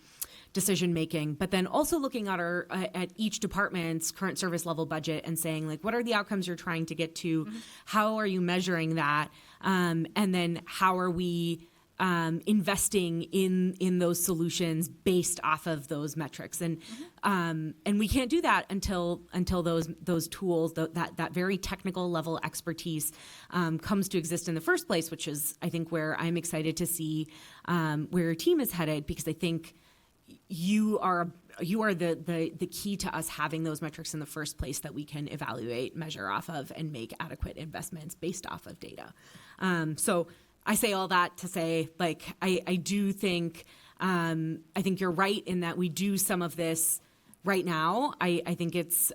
decision making, but then also looking at at each department's current service level budget and saying, like, what are the outcomes you're trying to get to? How are you measuring that? And then how are we investing in those solutions based off of those metrics? And we can't do that until those tools, that very technical level expertise comes to exist in the first place, which is, I think, where I'm excited to see where your team is headed, because I think you are the key to us having those metrics in the first place that we can evaluate, measure off of, and make adequate investments based off of data. So I say all that to say, like, I do think, I think you're right in that we do some of this right now. I think it's,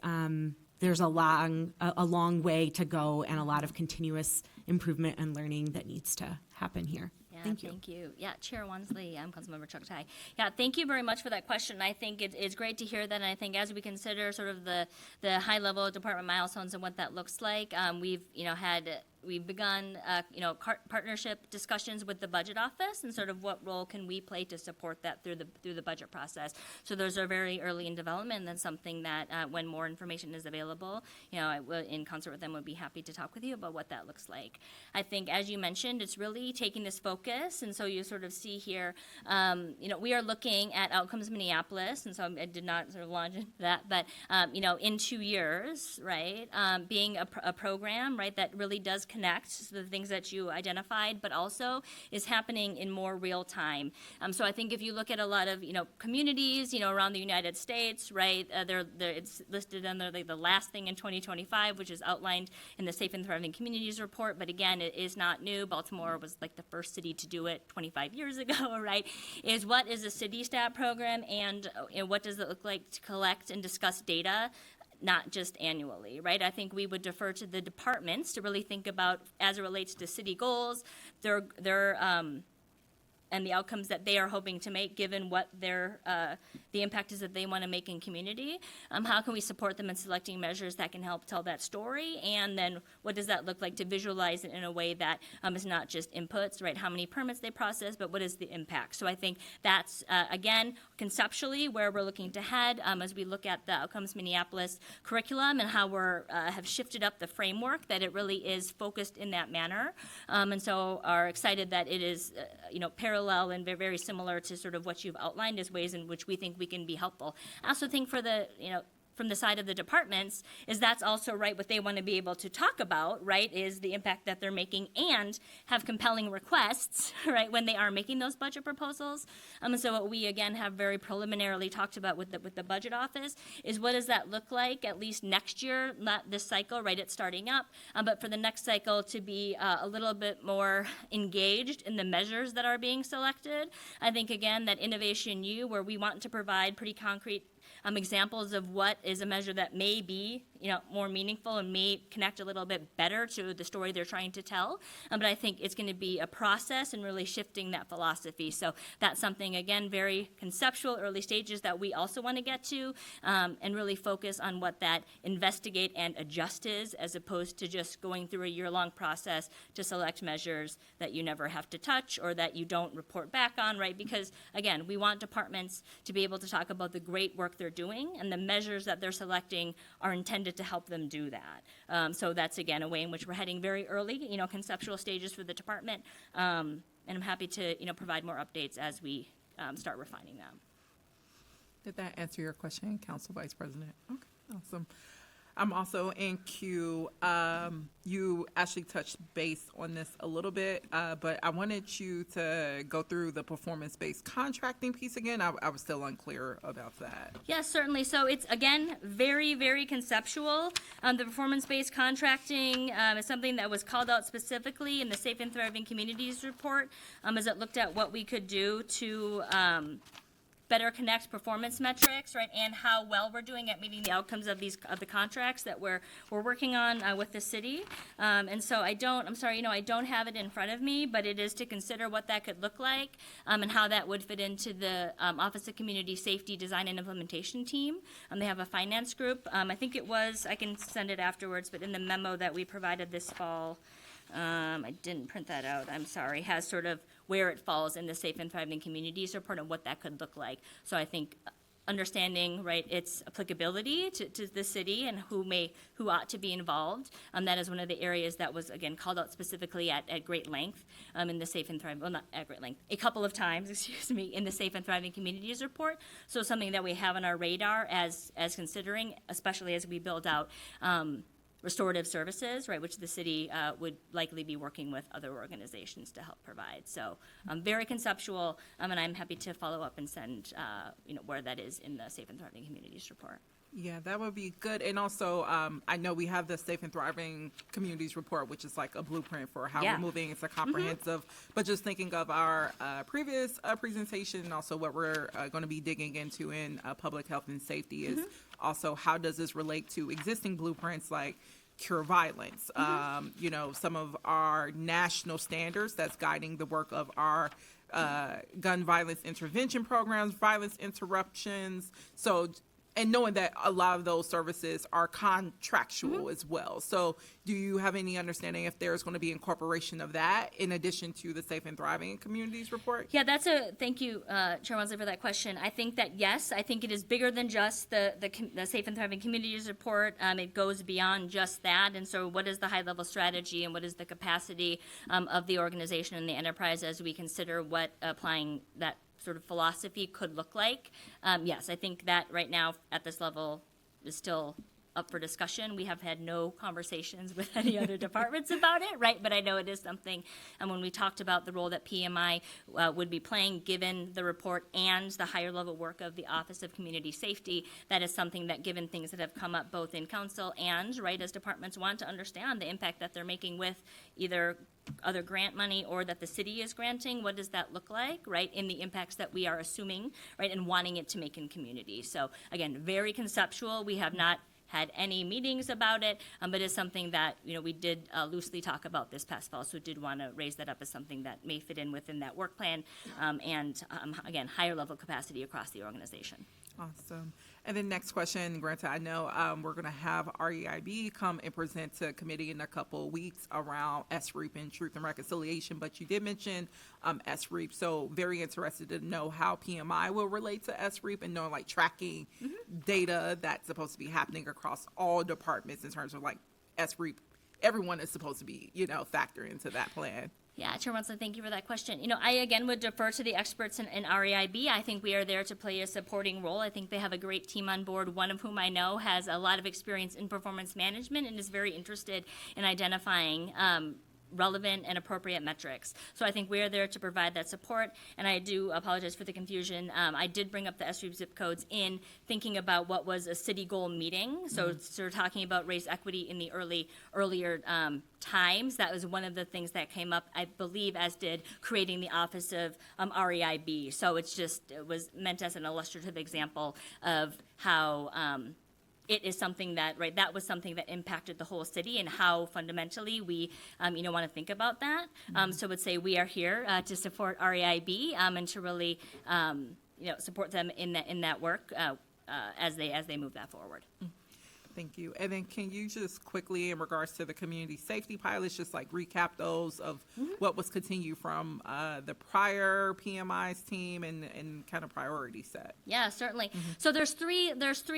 there's a long way to go and a lot of continuous improvement and learning that needs to happen here. Yeah, thank you. Yeah, Chair Wansley, I'm Councilmember Chuktai. Yeah, thank you very much for that question. I think it's great to hear that, and I think as we consider sort of the high-level department milestones and what that looks like, we've begun, partnership discussions with the budget office, and sort of what role can we play to support that through the budget process. So those are very early in development, and that's something that when more information is available, I will, in concert with them, would be happy to talk with you about what that looks like. I think, as you mentioned, it's really taking this focus, and so you sort of see here, we are looking at Outcomes Minneapolis, and so I did not sort of launch into that, but in 2 years, right, being a program, right, that really does connect to the things that you identified, but also is happening in more real time. So I think if you look at a lot of communities around the United States, right, it's listed under the last thing in 2025, which is outlined in the Safe and Thriving Communities report. But again, it is not new. Baltimore was like the first city to do it 25 years ago, right? Is what is a city stat program, and what does it look like to collect and discuss data, not just annually, right? I think we would defer to the departments to really think about, as it relates to city goals, and the outcomes that they are hoping to make, given what the impact is that they want to make in community. How can we support them in selecting measures that can help tell that story? And then what does that look like to visualize it in a way that is not just inputs, right? How many permits they process, but what is the impact? So I think that's, again, conceptually where we're looking to head as we look at the Outcomes Minneapolis curriculum and how we're have shifted up the framework, that it really is focused in that manner. And so are excited that it is, parallel and very similar to sort of what you've outlined as ways in which we think we can be helpful. I also think for the, from the side of the departments, is that's also, right, what they want to be able to talk about, right, is the impact that they're making and have compelling requests, right, when they are making those budget proposals. And so what we, again, have very preliminarily talked about with the budget office is what does that look like, at least next year, not this cycle, right, it's starting up, but for the next cycle to be a little bit more engaged in the measures that are being selected. I think, again, that Innovation U, where we want to provide pretty concrete examples of what is a measure that may be, more meaningful and may connect a little bit better to the story they're trying to tell. But I think it's going to be a process and really shifting that philosophy. So that's something, again, very conceptual, early stages that we also want to get to, and really focus on what that investigate and adjust is, as opposed to just going through a year-long process to select measures that you never have to touch or that you don't report back on, right? Because, again, we want departments to be able to talk about the great work they're doing, and the measures that they're selecting are intended to help them do that. So that's, again, a way in which we're heading very early, conceptual stages for the department, and I'm happy to, provide more updates as we start refining them. Did that answer your question, Council Vice President? Okay, awesome. I'm also in queue. You actually touched base on this a little bit, but I wanted you to go through the performance-based contracting piece again. I was still unclear about that. Yes, certainly. So it's, again, very, very conceptual. The performance-based contracting is something that was called out specifically in the Safe and Thriving Communities report as it looked at what we could do to better connect performance metrics, right, and how well we're doing at meeting the outcomes of the contracts that we're working on with the city. And so I don't have it in front of me, but it is to consider what that could look like and how that would fit into the Office of Community Safety Design and Implementation team. They have a finance group. I think it was, I can send it afterwards, but in the memo that we provided this fall, I didn't print that out, I'm sorry, has sort of where it falls in the Safe and Thriving Communities report and what that could look like. So I think understanding, right, its applicability to the city and who ought to be involved. That is one of the areas that was, again, called out specifically at great length in the Safe and Thriving, well, not at great length, a couple of times, excuse me, in the Safe and Thriving Communities report. So something that we have on our radar as considering, especially as we build out restorative services, right, which the city would likely be working with other organizations to help provide. So very conceptual, and I'm happy to follow up and send, where that is in the Safe and Thriving Communities report. Yeah, that would be good. And also, I know we have the Safe and Thriving Communities report, which is like a blueprint for how we're moving. It's a comprehensive, but just thinking of our previous presentation and also what we're going to be digging into in public health and safety is also how does this relate to existing blueprints like cure violence, some of our national standards that's guiding the work of our gun violence intervention programs, violence interruptions. So, and knowing that a lot of those services are contractual as well. So do you have any understanding if there's going to be incorporation of that in addition to the Safe and Thriving Communities report? Yeah, thank you, Chair Wansley, for that question. I think that, yes, I think it is bigger than just the Safe and Thriving Communities report. It goes beyond just that. And so what is the high-level strategy and what is the capacity of the organization and the enterprise as we consider what applying that sort of philosophy could look like? Yes, I think that right now at this level is still up for discussion. We have had no conversations with any other departments about it, right? But I know it is something, and when we talked about the role that PMI would be playing, given the report and the higher level work of the Office of Community Safety, that is something that, given things that have come up both in council and, right, as departments want to understand the impact that they're making with either other grant money or that the city is granting, what does that look like, right, in the impacts that we are assuming, right, and wanting it to make in communities. So again, very conceptual. We have not had any meetings about it, but it's something that, we did loosely talk about this past fall, so did want to raise that up as something that may fit in within that work plan, and again, higher level capacity across the organization. Awesome. And then next question, Granta, I know we're going to have REIB come and present to committee in a couple of weeks around SREAP and Truth and Reconciliation, but you did mention SREAP, so very interested to know how PMI will relate to SREAP and knowing like tracking data that's supposed to be happening across all departments in terms of like SREAP. Everyone is supposed to be, factor into that plan. Yeah, Chair Wansley, thank you for that question. I, again, would defer to the experts in REIB. I think we are there to play a supporting role. I think they have a great team on board, one of whom I know has a lot of experience in performance management and is very interested in identifying relevant and appropriate metrics. So I think we're there to provide that support, and I do apologize for the confusion. I did bring up the SREAP zip codes in thinking about what was a city goal meeting. So sort of talking about race equity in the earlier times. That was one of the things that came up, I believe, as did creating the Office of REIB. So it was meant as an illustrative example of how it is something that, right, that was something that impacted the whole city and how fundamentally we, want to think about that. So I would say we are here to support REIB and to really, support them in that work as they move that forward. Thank you. And then can you just quickly, in regards to the community safety pilots, just like recap those of what was continued from the prior PMI's team and kind of priority set? Yeah, certainly. So there's three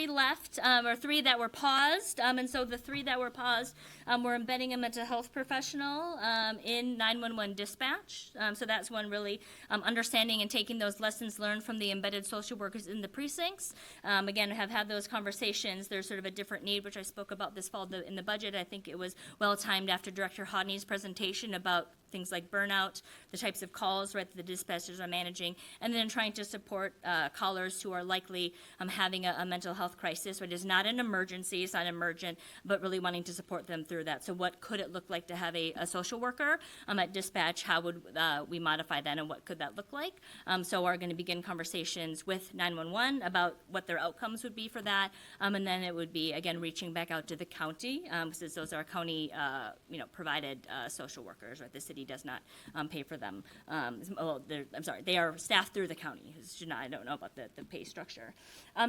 left, or three that were paused. And so the three that were paused, we're embedding a mental health professional in 911 dispatch. So that's one really understanding and taking those lessons learned from the embedded social workers in the precincts. Again, have had those conversations. There's sort of a different need, which I spoke about this fall in the budget. I think it was well timed after Director Hodney's presentation about things like burnout, the types of calls, right, that the dispatchers are managing, and then trying to support callers who are likely having a mental health crisis, which is not an emergency, it's not emergent, but really wanting to support them through that. So what could it look like to have a social worker at dispatch? How would we modify that, and what could that look like? So we're going to begin conversations with 911 about what their outcomes would be for that, and then it would be, again, reaching back out to the county, because those are county, provided social workers, right? The city does not pay for them. They are staffed through the county. I don't know about the pay structure.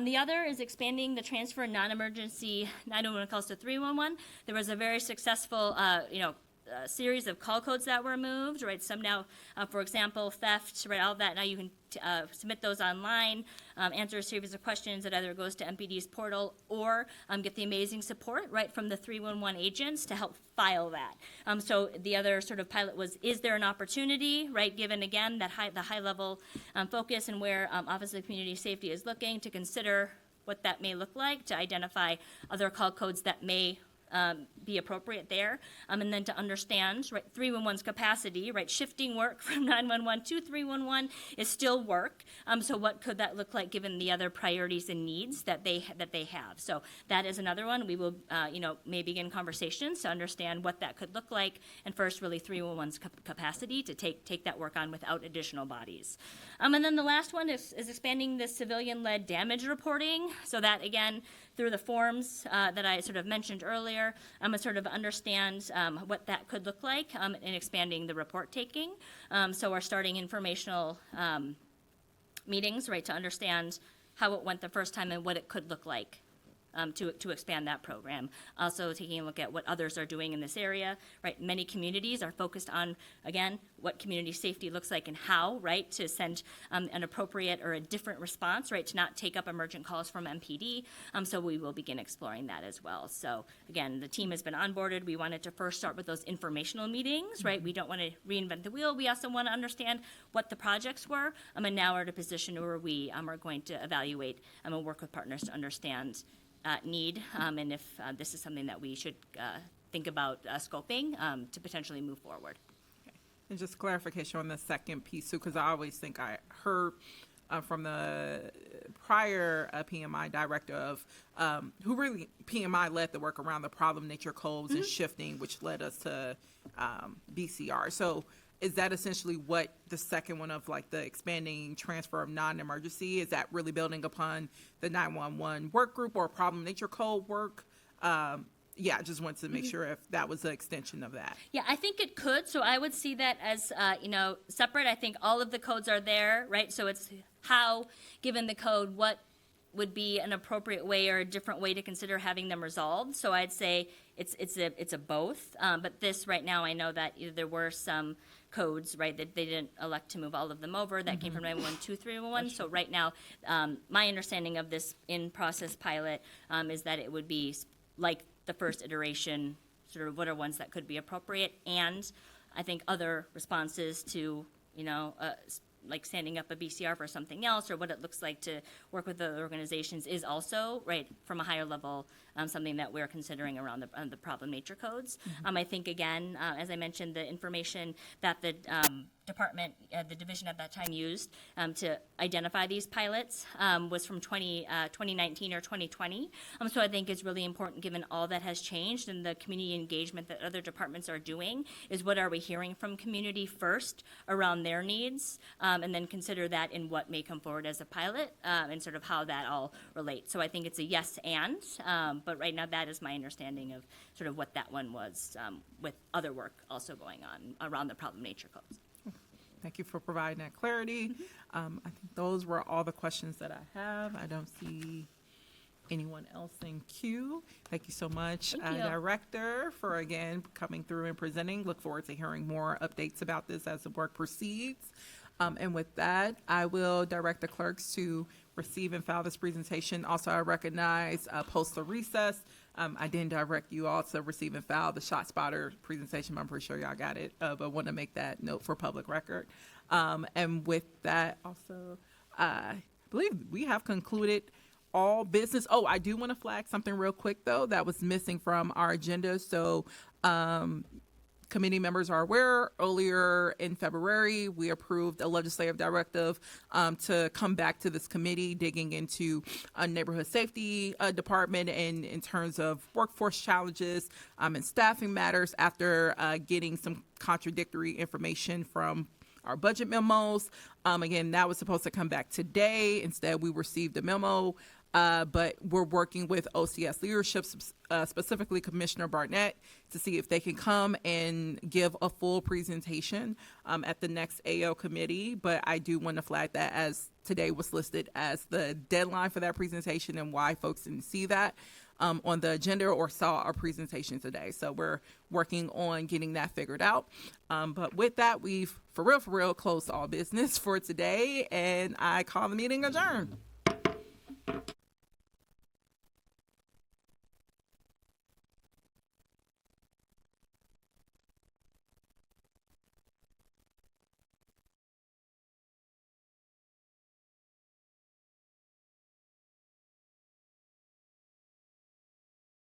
The other is expanding the transfer non-emergency 911 calls to 311. There was a very successful, series of call codes that were moved, right? Some now, for example, theft, right? All of that. Now you can submit those online, answer a series of questions that either goes to MPD's portal or get the amazing support, right, from the 311 agents to help file that. So the other sort of pilot was, is there an opportunity, right, given again that the high level focus and where Office of Community Safety is looking, to consider what that may look like, to identify other call codes that may be appropriate there, and then to understand, right, 311's capacity, right, shifting work from 911 to 311 is still work. So what could that look like given the other priorities and needs that they have? So that is another one. We will, may begin conversations to understand what that could look like, and first, really 311's capacity to take that work on without additional bodies. And then the last one is expanding the civilian-led damage reporting. So that again, through the forms that I sort of mentioned earlier, to sort of understand what that could look like in expanding the report taking. So we're starting informational meetings, right, to understand how it went the first time and what it could look like. To expand that program. Also taking a look at what others are doing in this area, right? Many communities are focused on, again, what community safety looks like and how, right, to send an appropriate or a different response, right, to not take up emergent calls from MPD. So we will begin exploring that as well. So again, the team has been onboarded. We wanted to first start with those informational meetings, right? We don't want to reinvent the wheel. We also want to understand what the projects were. And now we're at a position where we are going to evaluate and work with partners to understand need, and if this is something that we should think about scoping to potentially move forward. And just clarification on the second piece too, because I always think I heard from the prior PMI director of who really PMI led the work around the problem nature codes and shifting, which led us to BCR. So is that essentially what the second one of like the expanding transfer of non-emergency, is that really building upon the 911 work group or problem nature code work? I just wanted to make sure if that was an extension of that. Yeah, I think it could. So I would see that as, separate. I think all of the codes are there, right? So it's how, given the code, what would be an appropriate way or a different way to consider having them resolved. So I'd say it's a both. But this right now, I know that there were some codes, right, that they didn't elect to move all of them over. That came from 911 to 311. So right now, my understanding of this in-process pilot is that it would be like the first iteration, sort of what are ones that could be appropriate, and I think other responses to, like standing up a BCR for something else, or what it looks like to work with other organizations is also, right, from a higher level, something that we're considering around the problem nature codes. I think, again, as I mentioned, the information that the department, the division at that time used to identify these pilots was from 2019 or 2020. So I think it's really important, given all that has changed and the community engagement that other departments are doing, is what are we hearing from community first around their needs, and then consider that in what may come forward as a pilot, and sort of how that all relates. So I think it's a yes and, but right now that is my understanding of sort of what that one was, with other work also going on around the problem nature codes. Thank you for providing that clarity. I think those were all the questions that I have. I don't see anyone else in queue. Thank you so much, Thank you. Director, for again coming through and presenting. Look forward to hearing more updates about this as the work proceeds. And with that, I will direct the clerks to receive and file this presentation. Also, I recognize post the recess. I didn't direct you all to receive and file the shot spotter presentation. I'm pretty sure y'all got it, but want to make that note for public record. And with that, also, I believe we have concluded all business. Oh, I do want to flag something real quick, though, that was missing from our agenda. So committee members are aware, earlier in February, we approved a legislative directive to come back to this committee digging into neighborhood safety department and in terms of workforce challenges and staffing matters after getting some contradictory information from our budget memos. Again, that was supposed to come back today. Instead, we received a memo, but we're working with OCS leadership, specifically Commissioner Barnett, to see if they can come and give a full presentation at the next AO committee. But I do want to flag that as today was listed as the deadline for that presentation and why folks didn't see that on the agenda or saw our presentation today. So we're working on getting that figured out. But with that, we've for real, closed all business for today, and I call the meeting adjourned.